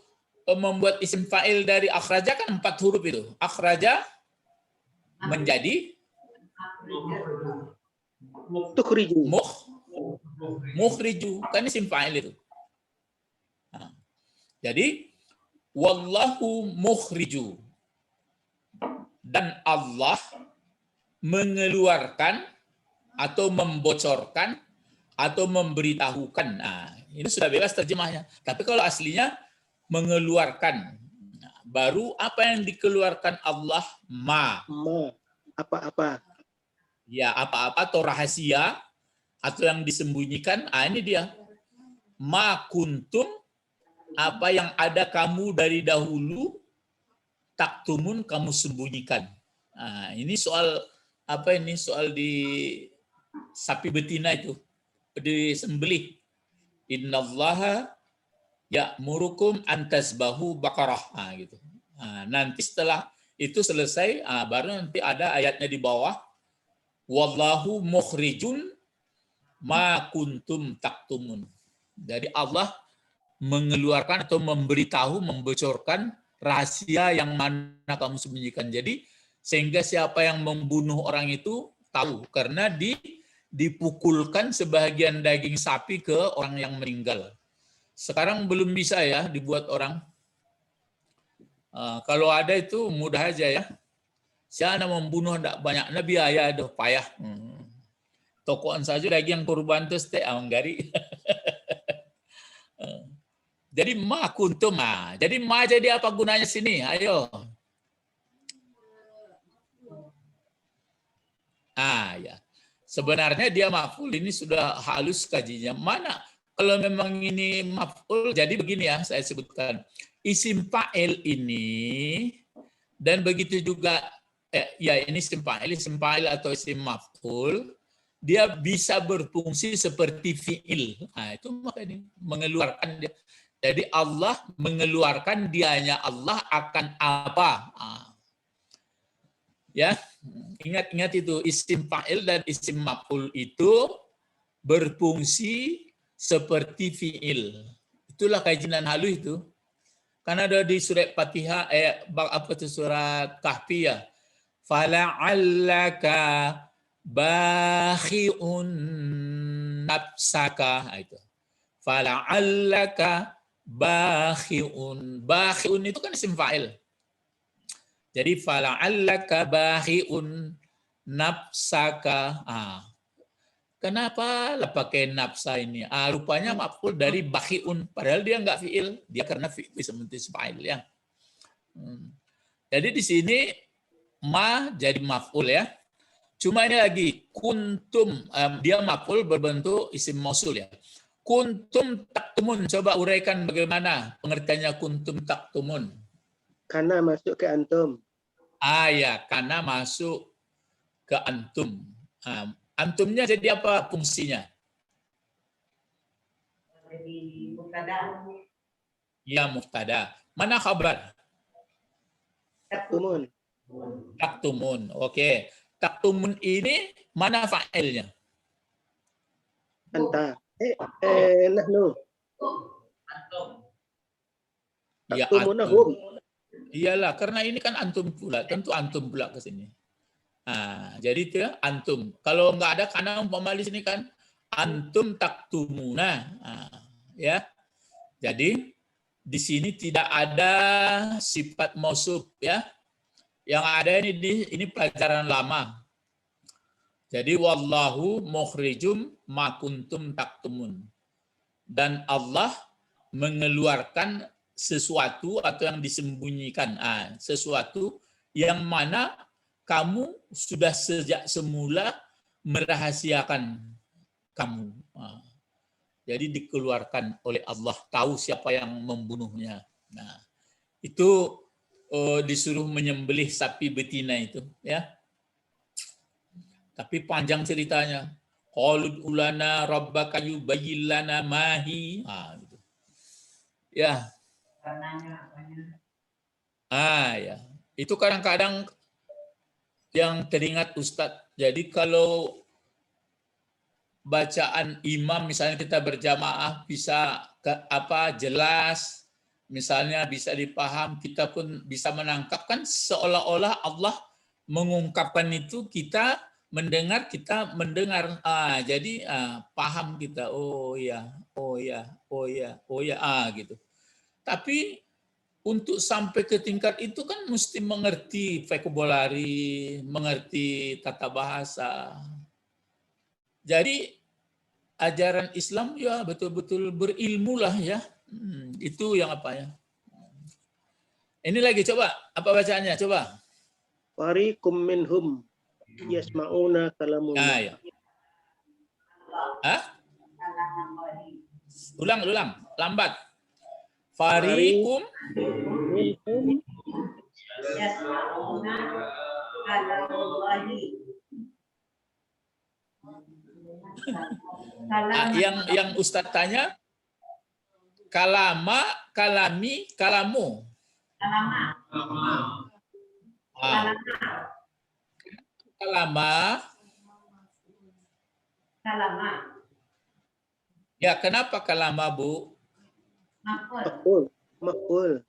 membuat isim fa'il dari akhraja kan 4 huruf itu. Akhraja menjadi Tukhriju. mukhriju. Kan isim fa'il itu. Nah, jadi wallahu mukhriju. Dan Allah mengeluarkan atau membocorkan atau memberitahukan. Nah, ini sudah bebas terjemahnya. Tapi kalau aslinya mengeluarkan. Nah, baru apa yang dikeluarkan Allah? Ma. Apa-apa. Ya, apa-apa atau rahasia atau yang disembunyikan. Ini dia. Ma kuntum, apa yang ada kamu dari dahulu, taktumun, kamu sembunyikan. Nah, ini soal apa ini? Soal di sapi betina itu disembelih. Innallaha ya'murukum an tasbahu baqarah. Gitu. Nanti setelah itu selesai, baru nanti ada ayatnya di bawah. Wallahu mukhrijun ma kuntum taktumun. Jadi Allah mengeluarkan atau memberitahu, membocorkan rahasia yang mana kamu sembunyikan. Jadi sehingga siapa yang membunuh orang itu tahu, karena dipukulkan sebagian daging sapi ke orang yang meninggal. Sekarang belum bisa ya dibuat orang. Kalau ada itu mudah aja ya. Siapa membunuh tidak banyak biaya, ada payah. Tokoan saja daging kurban itu setiap anggari. Jadi ma kuntum. Jadi ma jadi apa gunanya sini? Ayo. Ya. Sebenarnya dia maf'ul ini sudah halus kajinya. Mana kalau memang ini maf'ul, jadi begini ya saya sebutkan. Isim fa'il ini dan begitu juga ya ini isim fa'il atau isim maf'ul, dia bisa berfungsi seperti fi'il. Itu makanya mengeluarkan dia. Jadi Allah mengeluarkan, dianya Allah akan apa? Ya, ingat itu isim fa'il dan isim maf'ul itu berfungsi seperti fi'il. Itulah kajian halus itu. Karena ada di surat Fatihah surat Kahfi ya. Fala'allaka bakhi'un nafsaka. Itu. Fala'allaka bakhi'un. Bakhi'un itu kan isim fa'il. Jadi fala'allaka bakhi'un nafsaka. Kenapa lah pakai nafsa ini? Rupanya maf'ul dari bakhi'un, padahal dia enggak fi'il, dia karena bisa menjadi fa'il ya. Jadi di sini ma jadi maf'ul ya. Cuma ini lagi kuntum, dia maf'ul berbentuk isim mausul ya. Kuntum taktumun, coba uraikan bagaimana pengertiannya kuntum taktumun. Karena masuk ke antum. Ya, karena masuk ke antum. Antumnya jadi apa fungsinya? Jadi mubtada. Ya, mubtada. Mana khabar? Taktumun. Taktumun. Oke. Taktumun ini mana fa'ilnya? Anta. Nahnu. Antum. Ya, Taktumunahum. Iyalah, karena ini kan antum pula. Tentu antum pula ke sini. Jadi itu ya, antum. Kalau nggak ada karena umpama di sini kan antum taktumuna. Ya. Jadi di sini tidak ada sifat mausuf ya. Yang ada ini pelajaran lama. Jadi wallahu mukhrijum ma kuntum taktumun. Dan Allah mengeluarkan sesuatu atau yang disembunyikan. Sesuatu yang mana kamu sudah sejak semula merahasiakan kamu. Jadi dikeluarkan oleh Allah, tahu siapa yang membunuhnya. Nah, itu disuruh menyembelih sapi betina itu, ya. Tapi panjang ceritanya. Qalud ulana rabbaka yubayyin lana mahi. Gitu. Ya. Ya. Itu kadang-kadang yang teringat Ustadz. Jadi kalau bacaan imam misalnya kita berjamaah bisa jelas, misalnya bisa dipaham, kita pun bisa menangkap, kan seolah-olah Allah mengungkapkan itu, kita mendengar jadi paham kita, oh ya gitu. Tapi untuk sampai ke tingkat itu kan mesti mengerti vocabulary, mengerti tata bahasa. Jadi ajaran Islam ya betul-betul berilmu lah ya. Itu yang apa ya. Ini lagi coba, apa bacaannya? Coba. Fariqum minhum yasma'una kalamullah. Ya. Ulang, lambat. Fariqum minhum Yasma'una kalamullahi. Yang Ustadz tanya, kalama, kalami, kalamu. Kalama. Ya, kenapa kalama, Bu? Maf'ul.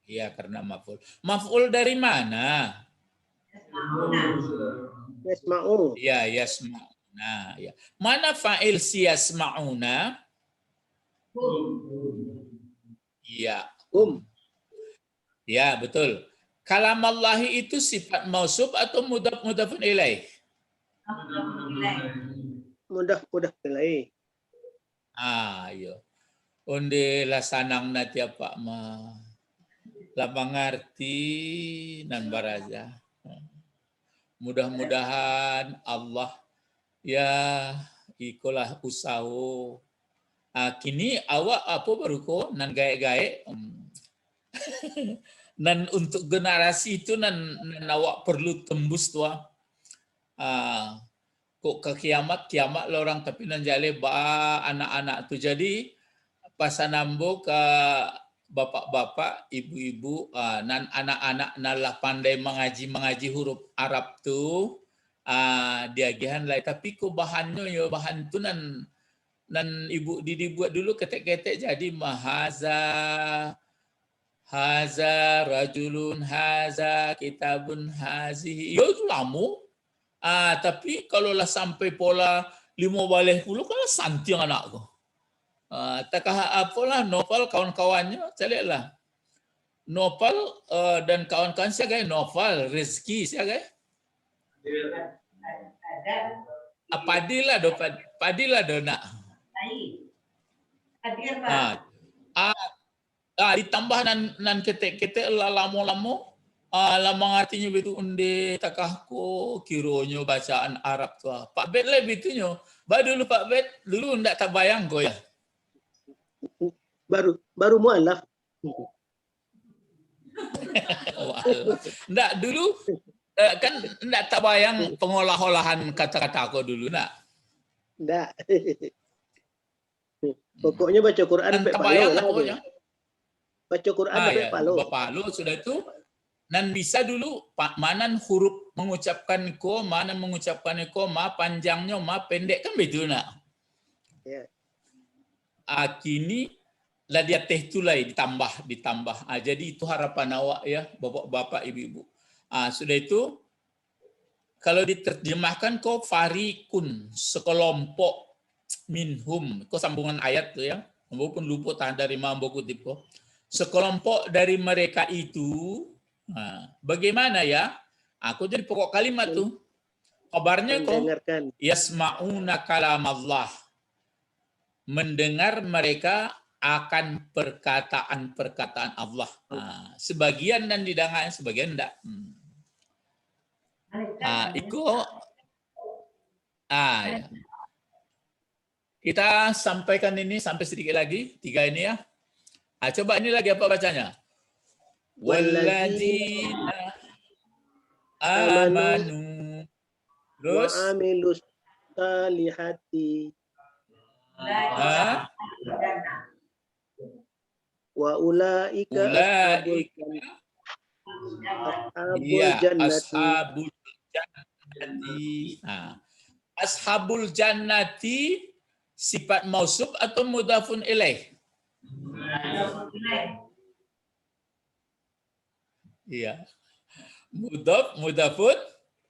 Ya, karena maf'ul. Maf'ul dari mana? Yasma'u. Ya, yasma'una. Ya. Mana fa'il si yasma'una? Ya. Ya, betul. Kalamallahi itu sifat mausuf atau mudhafun ilaih? Mudah ilaih. Iya. Onde la sanang na tiapa ma la mengerti nan baraja. Mudah-mudahan Allah ya ikolah usaho. Kini awak apa baru ko nan gae-gae. Nan untuk generasi itu nan awak perlu tembus tua. Kok ke kiamat orang tapi nan jale ba anak-anak tu. Jadi pasanambo ke bapak-bapak, ibu-ibu, nan anak-anak nalah pandai mengaji huruf Arab tu, diagihan lah. Tapi ko bahannya ya bahan tu nan ibu dibuat dulu ketek-ketek jadi haza rajulun haza kitabun hazihi. Ya itu lamu. Tapi kalau lah sampai pola 50 kan lah santiang anak ko. Takah apalah Novel kawan-kawannya carilah Novel dan kawan-kawan saya gaya Novel Rezeki saya gaya padilah do nak ditambah nan ketek-ketek lamo-lamo lama artinya begitu unde takah ko kironyo bacaan Arab tu Pak Bet lah bitunya dulu Pak Bet dulu ndak tak bayang ko ya baru mualaf. Nggak dulu kan nggak tak bayang pengolah-olahan kata-kata aku dulu nak. Nggak. Pokoknya baca Quran sampai bayang palo. pokoknya. Baca Quran sampai palo. Palo sudah itu. Dan bisa dulu mana huruf mengucapkan ko, mana mengucapkan ko, ma panjangnya, ma pendek kan begitu nak. Ya. Kini lah dia teh tulai ditambah. Jadi itu harapan awak ya bapak-bapak ibu-ibu. Sudah itu kalau diterjemahkan kok farikun sekelompok minhum kok sambungan ayat tuh ya walaupun lupa tahan dari mambo kutip kok sekelompok dari mereka itu bagaimana ya aku jadi pokok kalimat tuh kabarnya kok yasma'una kalam Allah mendengar mereka akan perkataan-perkataan Allah. Sebagian dan didengar, sebagian enggak. Ya. Kita sampaikan ini sampai sedikit lagi, 3 ini ya. Coba ini lagi apa bacanya? Walladzina amanu. Terus? Wa amilus salihati. Wa ulaika ashabul Ulaika, ashabul iya, jannati. ashabul jannati. Nah, ashabul jannati sifat mausuf atau mudhafun ilaih? Iya. Mudhafun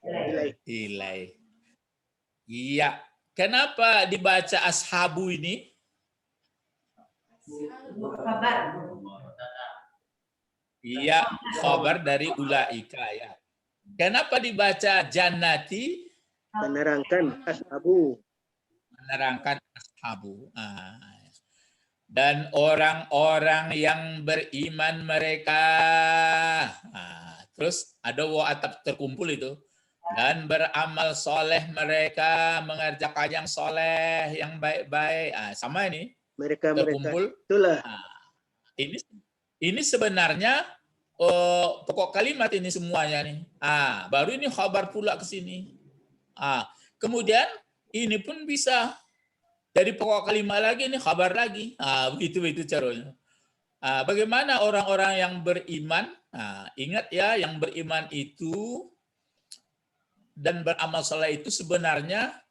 Ilaih. ilaih. Iya. Kenapa dibaca ashabu ini? Kabar. Iya, khabar dari ulaika ya. Kenapa dibaca jannati? Menerangkan ashabu. Menerangkan ashabu. Dan orang-orang yang beriman mereka. Terus ada wa atap terkumpul itu. Dan beramal soleh mereka, mengerjakan yang soleh, yang baik-baik. Sama ini. Mereka Terkumpul. itulah Ini sebenarnya pokok kalimat ini semuanya nih. Baru ini khabar pula ke sini. Kemudian ini pun bisa dari pokok kalimat lagi ini khabar lagi. Begitu caranya. Bagaimana orang-orang yang beriman? Ingat ya, yang beriman itu dan beramal saleh itu sebenarnya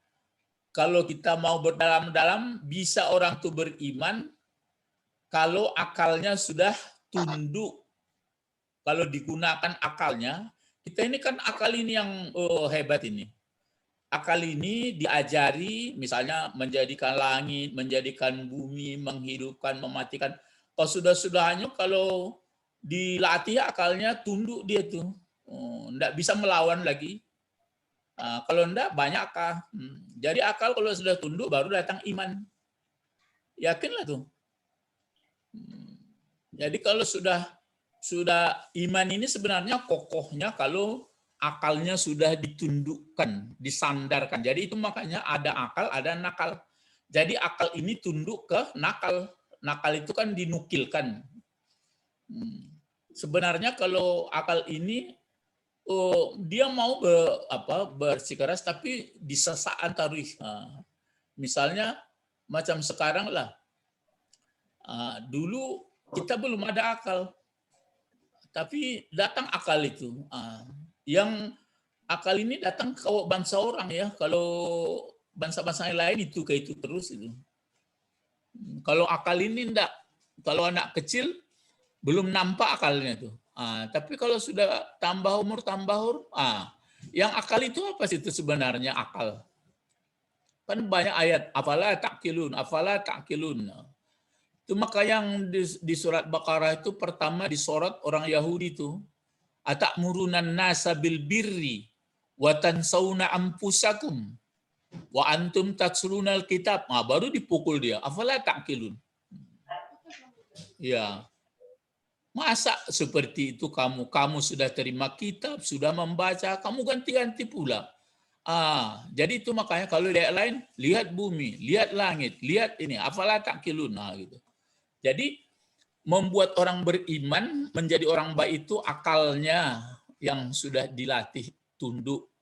kalau kita mau berdalam-dalam bisa orang tuh beriman kalau akalnya sudah tunduk. Kalau digunakan akalnya, kita ini kan akal ini yang hebat ini. Akal ini diajari misalnya menjadikan langit, menjadikan bumi, menghidupkan, mematikan. Kalau sudah-sudahnya kalau dilatih akalnya tunduk dia tuh. Enggak bisa melawan lagi. Kalau enggak banyak akal. Jadi akal kalau sudah tunduk baru datang iman. Yakinlah tuh. Jadi kalau sudah iman ini sebenarnya kokohnya kalau akalnya sudah ditundukkan, disandarkan. Jadi itu makanya ada akal, ada nakal. Jadi akal ini tunduk ke nakal. Nakal itu kan dinukilkan. Sebenarnya kalau akal ini dia mau bersikeras tapi disesaan taruh. Misalnya macam sekarang lah. Dulu kita belum ada akal. Tapi datang akal itu. Yang akal ini datang ke bangsa orang ya. Kalau bangsa-bangsa yang lain itu kayak itu terus itu. Kalau akal ini enggak. Kalau anak kecil belum nampak akalnya tuh. Tapi kalau sudah tambah umur, yang akal itu apa sih itu sebenarnya akal? Kan banyak ayat, afala ta'qilun. Itu maka yang di surat Baqarah itu pertama disorot orang Yahudi itu. Atamuruna nasa bil birri wa tansawna anfusakum wa antum tatslunal kitab. Baru dipukul dia. Afala ta'qilun. Ya. Masa seperti itu kamu sudah terima kitab, sudah membaca, kamu ganti-ganti pula. Jadi itu makanya kalau lihat lain, lihat bumi, lihat langit, lihat ini, afala ta'qilun gitu. Jadi membuat orang beriman menjadi orang baik itu akalnya yang sudah dilatih tunduk.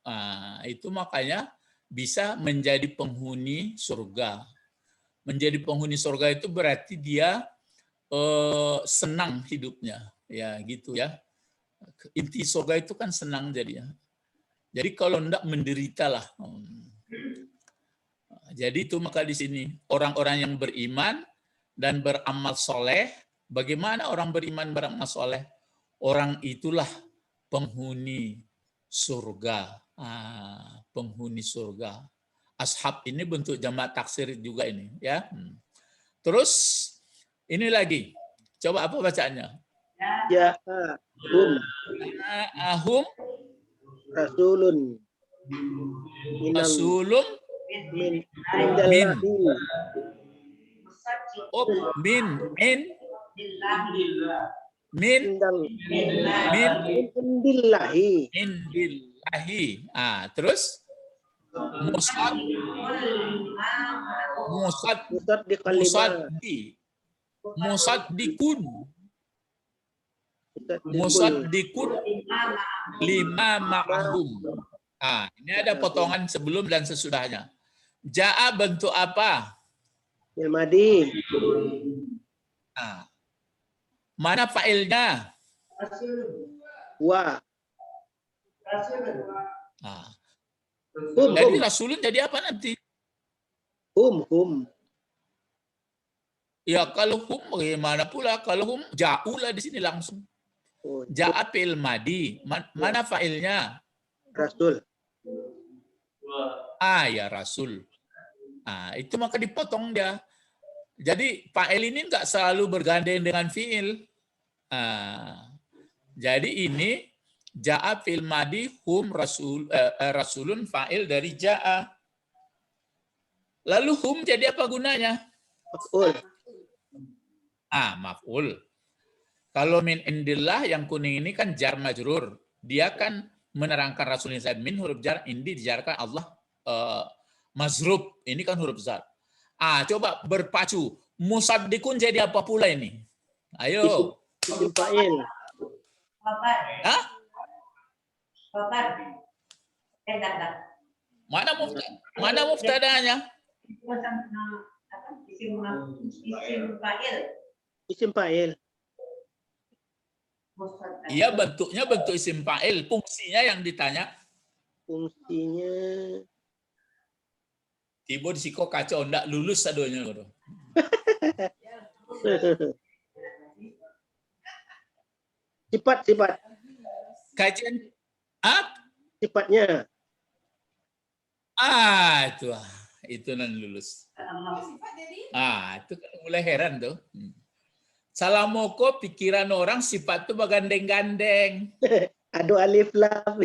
Itu makanya bisa menjadi penghuni surga. Menjadi penghuni surga itu berarti dia senang hidupnya, ya gitu ya. Inti surga itu kan senang jadinya. Jadi kalau enggak menderita lah. Jadi itu maka di sini orang-orang yang beriman dan beramal soleh. Bagaimana orang beriman beramal soleh? Orang itulah penghuni surga. Penghuni surga. Ashab ini bentuk jamak taksir juga ini, ya. Terus ini lagi. Coba apa bacaannya? Ja'ahum rasulun rasulun min indillahi. Terus musaddikun lima ma'hum. Ini ada potongan sebelum dan sesudahnya. Ja'a bentuk apa? Madi. Mana fa'ilnya? Wa. Nah, Hum. jadi rasulun jadi apa nanti? Hum. Ya kalau hum bagaimana pula? Kalau hum ja'ulah di sini langsung. Oh, Ja'a fi'il madi. Mana fa'ilnya? Rasul. Ya rasul. Itu maka dipotong dia. Jadi fa'il ini enggak selalu bergandeng dengan fi'il. Jadi ini ja'a fi'il madi hum rasulun fa'il dari ja'a. Lalu hum jadi apa gunanya? Maf'ul. Maf'ul. Kalau min indillah yang kuning ini kan jar majrur. Dia kan menerangkan rasulin min huruf jar, indi dijarkan Allah mazrub. Ini kan huruf zat. Coba berpacu. Musaddiqun jadi apa pula ini? Ayo. Isim fa'il. Hah? Bapak. Mana muftadanya? Isim fa'il. Iya, bentuknya bentuk isim fa'il. Fungsinya yang ditanya. Fungsinya Tiba di siko kacau ndak lulus sadonya. sifat. Kajian Sifatnya. Itu nan lulus. Sifat jadi Itu kan mulai heran tuh. Salamoko pikiran orang sifat tuh bagandeng-gandeng. Adu alif lam.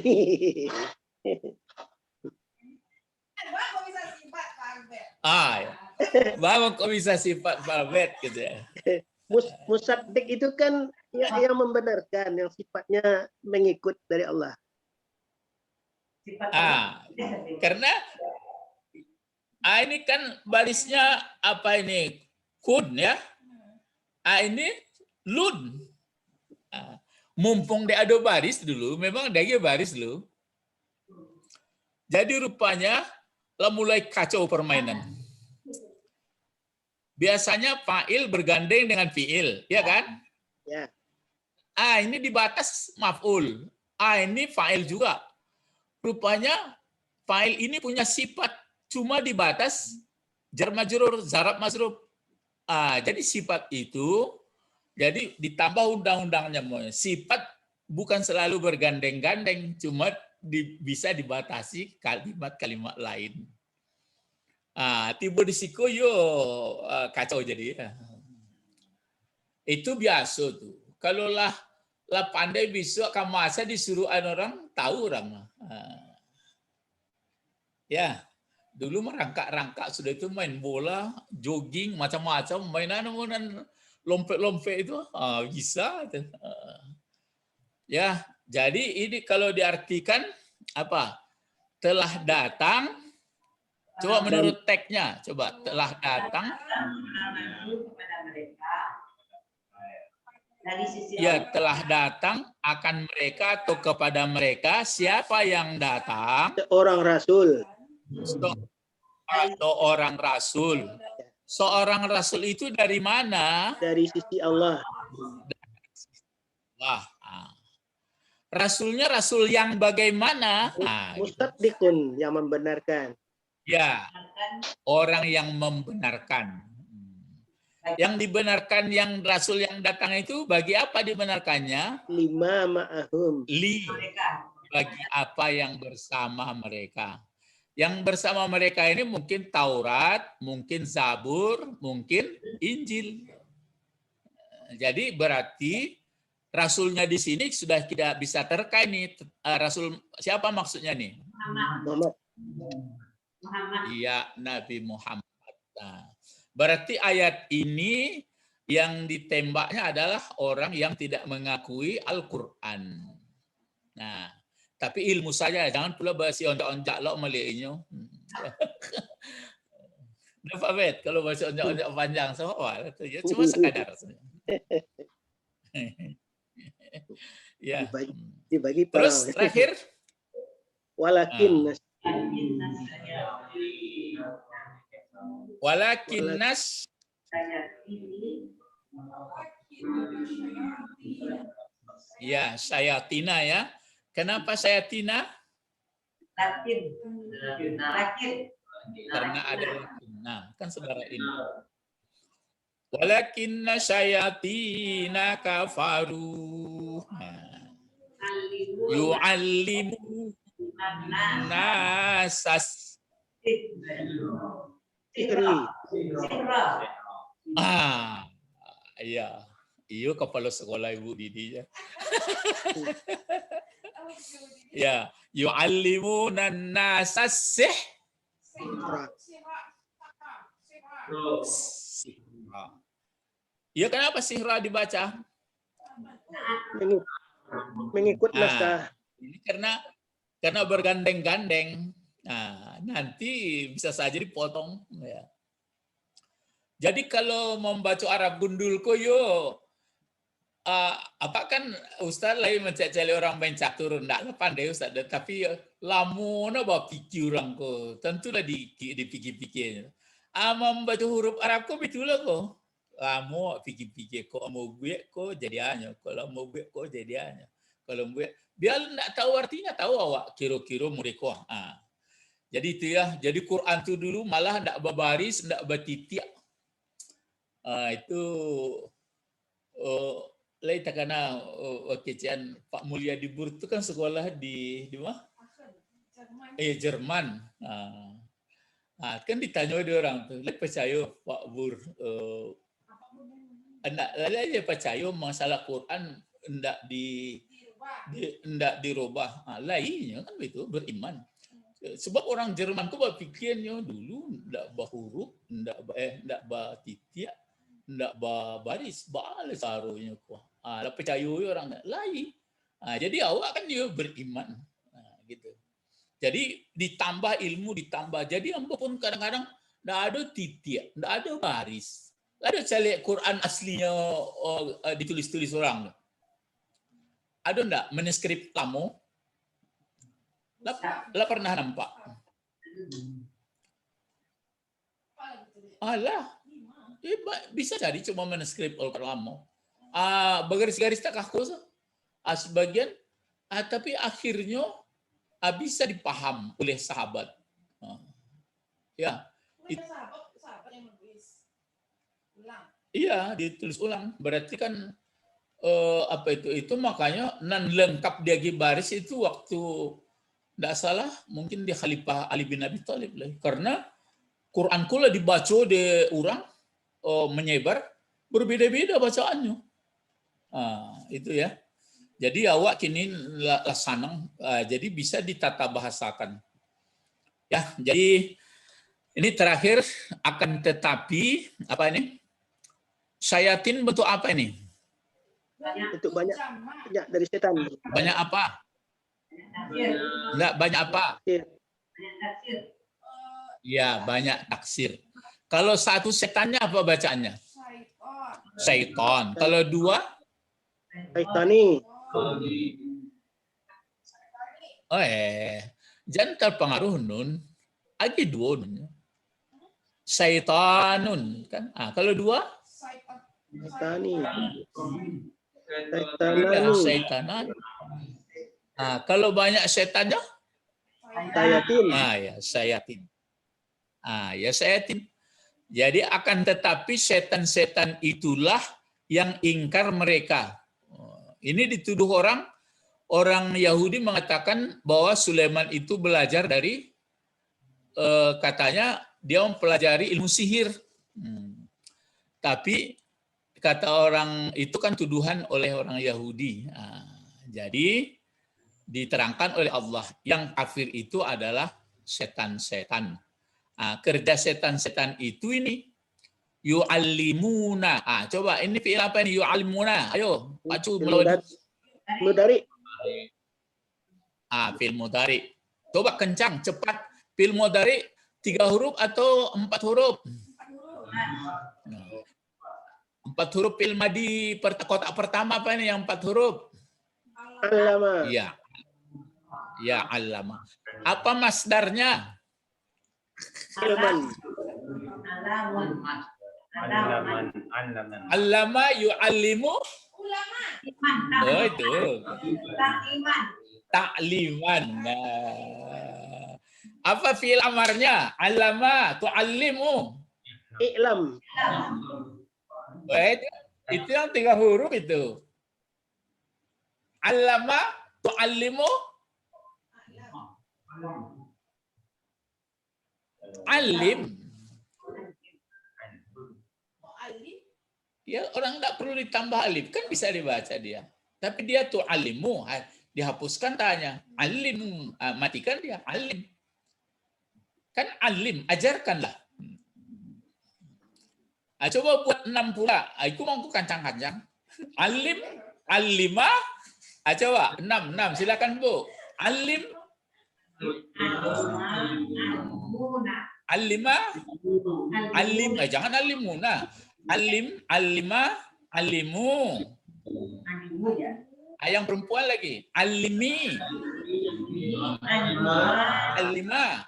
Bang, kok bisa sifat Pak Albert? Ya. Bang kok bisa sifat Babet gitu ya. Musaddiq itu kan yang membenarkan, yang sifatnya mengikut dari Allah. Karena ini kan barisnya apa ini? Kun ya. Ini lun. Mumpung dia ada baris dulu, memang dia baris dulu. Jadi rupanya lah mulai kacau permainan. Biasanya fa'il bergandeng dengan fi'il, ya kan? Ya. Ini dibatas maf'ul. Ini fa'il juga. Rupanya fa'il ini punya sifat cuma dibatas jar majrur, zarab mazrub. Jadi sifat itu jadi ditambah undang-undangnya. Sifat bukan selalu bergandeng-gandeng, cuma bisa dibatasi kalimat-kalimat lain. Tiba di siku kacau jadi. Itu biasa tuh. Kalau lah pandai bisa kamasa disuruh orang tahu orang. Ya, dulu merangkak-rangkak sudah itu main bola, jogging, macam-macam, mainan lompet-lompet itu bisa. Ya, jadi ini kalau diartikan apa? Telah datang. Coba menurut tagnya, coba telah datang. Ya, telah datang akan mereka atau kepada mereka. Siapa yang datang? Seorang rasul. Atau orang rasul. Seorang rasul itu dari mana? Dari sisi Allah. Rasulnya rasul yang bagaimana? Musaddiqun, yang membenarkan. Ya, orang yang membenarkan. Yang dibenarkan yang rasul yang datang itu bagi apa dibenarkannya? Lima ma'ahum. Bagi apa yang bersama mereka. Yang bersama mereka ini mungkin Taurat, mungkin Zabur, mungkin Injil. Jadi berarti rasulnya di sini sudah tidak bisa terkait nih. Rasul siapa maksudnya nih? Muhammad. Iya, Nabi Muhammad. Berarti ayat ini yang ditembaknya adalah orang yang tidak mengakui Al-Quran. Nah, tapi ilmu saja, jangan pula bahasa onjak-onjak lo melihatnya. Dapat bet kalau bahasa onjak-onjak panjang soal itu cuma sekadar. Ya. Dibagi Terus terakhir Walakin nas Ya, sayatina ya. Kenapa sayatina? Lakin. Lakin. Karena ada lakin. Nah, kan saudara ini. Walakinna sayatina kafaru. Nah, yu'allimu nasas. Sihri. Iya. Iyo kepala sekolah Ibu Didi ya. Ya, yu'allimuna nasas Sihra. sihra. Ya, kenapa sihra dibaca? Mengikut Nah, naskah. ini karena bergandeng-gandeng. Nah, nanti bisa saja dipotong ya. Jadi kalau membaca Arab gundul koyo apa kan Ustaz lain mencari orang main catur enggak pandai Ustaz, tapi lamun apa pikir orang ko tentulah dipikir-pikirnya. Membaca huruf Arab ko betul ko. Lamu pikir-pikir ko mau gue ko jadiannya, kalau mau gue ko jadiannya. Kalau gue biar enggak tahu artinya tahu awak kira-kira mereka. Jadi itu ya, jadi Quran itu dulu malah enggak berbaris, enggak bertitik. Itu lain takana kecian Pak Mulia di Bur itu kan sekolah di mana? Jerman. Kan ditanya dia orang tuh, "Lek percaya Pak Bur enggak aja percaya masalah Quran enggak dirubah." Lainnya kan begitu beriman. Sebab orang Jerman tuh berpikirnya dulu enggak bahuruf, enggak titik, enggak baris, balas taruhnya kok. Lah percaya orang lain. Jadi awak kan dia beriman. Gitu. Jadi ditambah ilmu ditambah. Jadi ampun kadang-kadang enggak ada titik, enggak ada baris. Ada cari Quran aslinya ditulis-tulis orang. Ada enggak manuskrip lama? Lah pernah nampak? Alah. Bisa jadi cuma manuskrip Al-Quran lama. Bergaris-garis tak kaku sebagian, tapi akhirnya bisa dipaham oleh sahabat. Ya, sahabat yang menulis ulang. Iya, ditulis ulang. Berarti kan apa itu makanya nan lengkap dia baris itu waktu tidak salah mungkin di Khalifah Ali bin Abi Thalib lah. Karena Quran kula dibaca di orang menyebar berbeda-beda bacaannya. Itu ya. Jadi awak kini lasanang, jadi bisa ditata bahasakan. Ya, jadi ini terakhir akan tetapi apa ini? Sayatin bentuk apa ini? Itu banyak dari setan. Banyak apa? Enggak, banyak apa? Ya, banyak taksir. Kalau satu setannya apa bacaannya? Syaiton. Kalau dua? Syaitani. Jangan terpengaruh nun. Ada dua nun. Syaitanun kan? Kalau dua? Syaitani. Ya, syaitanan. Kalau banyak setannya? Sayatin. Ya, sayatin. Ya sayatin. Jadi akan tetapi setan-setan itulah yang ingkar mereka. Ini dituduh orang Yahudi mengatakan bahwa Sulaiman itu belajar dari katanya dia mempelajari ilmu sihir. Tapi kata orang itu kan tuduhan oleh orang Yahudi. Jadi diterangkan oleh Allah yang kafir itu adalah setan-setan. Kerja setan-setan itu ini yu'allimuna. Coba ini fi'il apa ini yu'allimuna? Ayo, pacu melawan. Mudari. Fi'il mudhari. Coba kencang, cepat. Fi'il mudhari 3 huruf atau 4 huruf? 4 huruf fi'il madi kotak pertama apa ini yang 4 huruf? Allama. Iya. Ya, allama. Apa masdarnya? Ilman. Alaman. Allama yu'allimu. Ulama. Iman. Oh, itu. Iman. Ta'liman. Nah. Apa fi'il amarnya? Allama tu'allimu. I'lam. Oh, itu yang 3 huruf itu. Allama tu'allimu. Alim. Mu'allim. Ya, orang enggak perlu ditambah alif, kan bisa dibaca dia. Tapi dia tu'allimu, dihapuskan tanya. Alim, matikan dia, alim. Kan alim, ajarkanlah. Coba buat 6 pula. Aku mau kancang-kancang. Alim, alima. Coba 6. Silakan Bu. Alim, alima, alim. Jangan alimuna. Alim, alima, alimu. Yang perempuan lagi. Alimi, alima.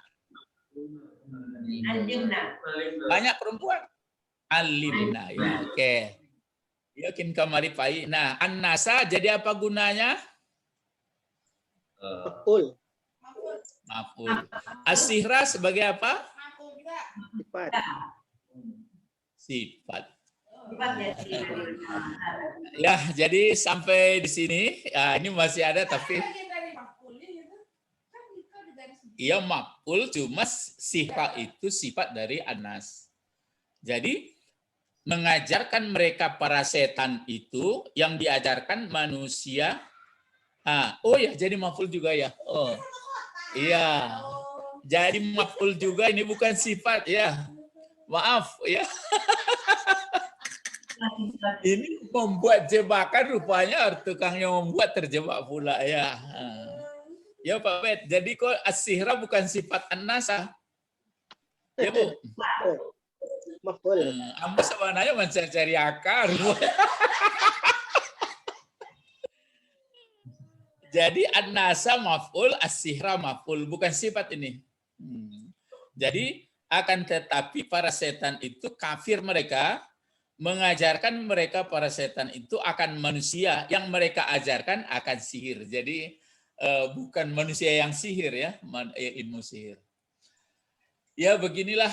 Banyak perempuan. Alimna, ya, oke. Yakin kamari pai. Nah, an-nasa jadi apa gunanya? Maf'ul. Maf'ul. As-sihra sebagai apa? Maf'ul juga. Sifat. Sifat. Ya, jadi sampai di sini. Ya, ini masih ada tapi Bagian dari maf'ul itu. Kan di garis iya maf'ul, cuma sifat itu sifat dari anas. Jadi mengajarkan mereka para setan itu yang diajarkan manusia. Oh ya, jadi maf'ul juga ya. Oh. Iya. Jadi maf'ul juga, ini bukan sifat ya. Maaf ya. Ini membuat jebakan, rupanya tukangnya membuat terjebak pula ya. Ya Pak Bet, jadi kok as-sihra bukan sifat an-nasa. Ya Bu. Maf'ul. Ambo sebenarnya mencari akar. Jadi an-nasa maf'ul, as-sihra maf'ul, bukan sifat ini. Jadi akan tetapi para setan itu kafir mereka, mengajarkan mereka para setan itu akan manusia, yang mereka ajarkan akan sihir. Jadi bukan manusia yang sihir ya, ilmu sihir. Ya beginilah,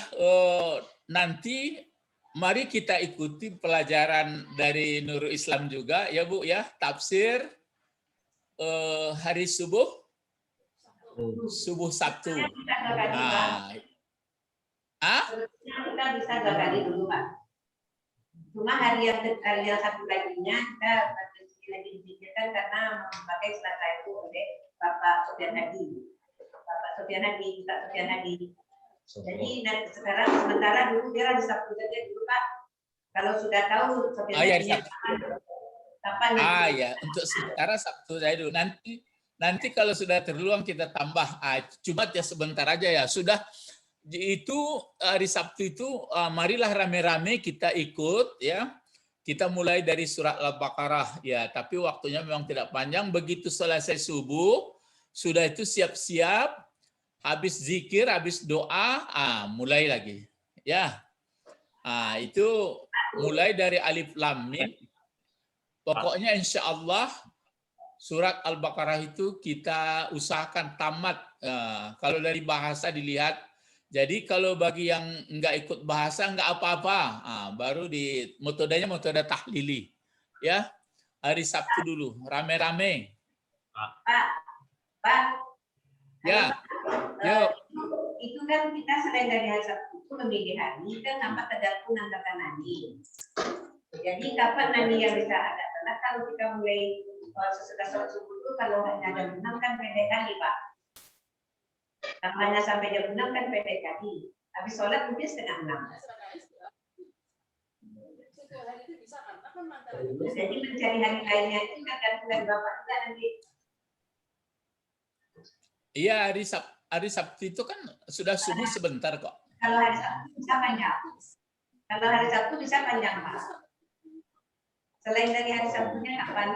nanti mari kita ikuti pelajaran dari Nurul Islam juga ya Bu ya, tafsir hari subuh Sabtu. Kita bisa gali dulu Pak. Cuma hari yang satu laginya kita lagi dipikirkan karena memakai selasa itu oleh Bapak Sofyan Hadi. Pak Sofyan Hadi. Jadi sekarang sementara dulu dia hari Sabtu saja dulu Pak. Kalau sudah tahu Sofyan Hadi kapan ya, untuk sementara Sabtu saya dulu. Nanti kalau sudah terluang kita tambah. Cuma ya sebentar aja ya. Sudah itu hari Sabtu itu marilah rame-rame kita ikut ya. Kita mulai dari surat Al-Baqarah ya, tapi waktunya memang tidak panjang. Begitu selesai subuh, sudah itu siap-siap, habis zikir, habis doa, mulai lagi. Ya. Itu mulai dari Alif Lam Mim. Pokoknya insya Allah surat Al-Baqarah itu kita usahakan tamat. Kalau dari bahasa dilihat, jadi kalau bagi yang nggak ikut bahasa nggak apa-apa, baru di metodenya metode tahlili, ya hari Sabtu dulu rame-rame. Pak. Ya, yuk. Itu kan kita selain dari hari Sabtu itu memilih hari kan nampak tergantung antara nani. Jadi kapan nani yang bisa ada? Karena kalau kita mulai sesudah sholat subuh itu kalau hanya jam 6 kan pendek kali Pak. Namanya sampai jam 6 kan pendek kali. Habis sholat mungkin setengah 6. Jadi mencari hari lainnya itu tergantung Bapak juga nanti. Iya, hari Sabtu itu kan sudah subuh sebentar kok. Kalau hari Sabtu bisa panjang. Kalau hari Sabtu bisa panjang Pak. Selain dari hari Sabtunya kapan?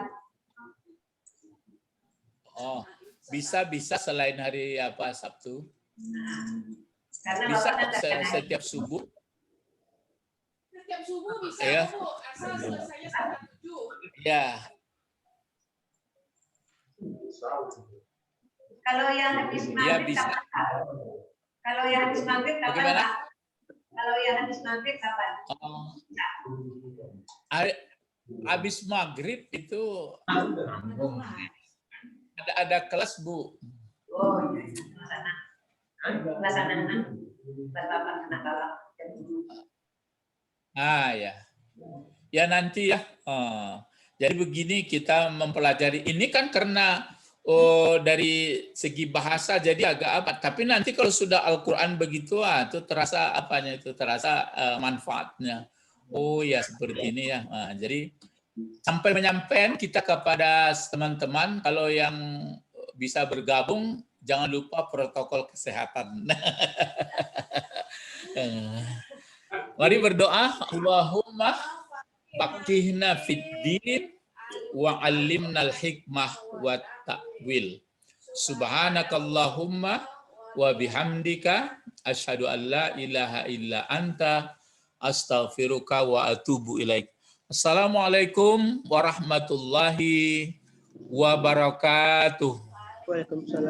Oh, bisa selain hari Sabtu. Karena Bisa Bapak setiap subuh. Setiap subuh bisa, Ya. Bu, asal selesainya setengah 7. Ya. Kalau yang habis Ya, maghrib bisa. kapan, Pak? Kalau yang habis maghrib kapan, Bagaimana? Pak? Kalau yang habis maghrib kapan? Habis maghrib itu ada kelas, Bu. Oh, iya. Pelaksanaan. Bapak anak Bapak. Ya. Ya nanti ya. Jadi begini kita mempelajari ini kan karena dari segi bahasa jadi agak apa. Tapi nanti kalau sudah Al-Quran begitu, itu terasa apanya itu terasa manfaatnya. Oh ya seperti ini ya. Jadi sampai menyampaikan kita kepada teman-teman kalau yang bisa bergabung jangan lupa protokol kesehatan. Mari berdoa. Allahumma faqihna fid-din wa 'allimnal hikmah wa ta'wil. Subhanakallahumma wa bihamdika asyhadu an la ilaha illa anta astaghfiruka wa atubu ilaik. Assalamualaikum warahmatullahi wabarakatuh. Waalaikumsalam.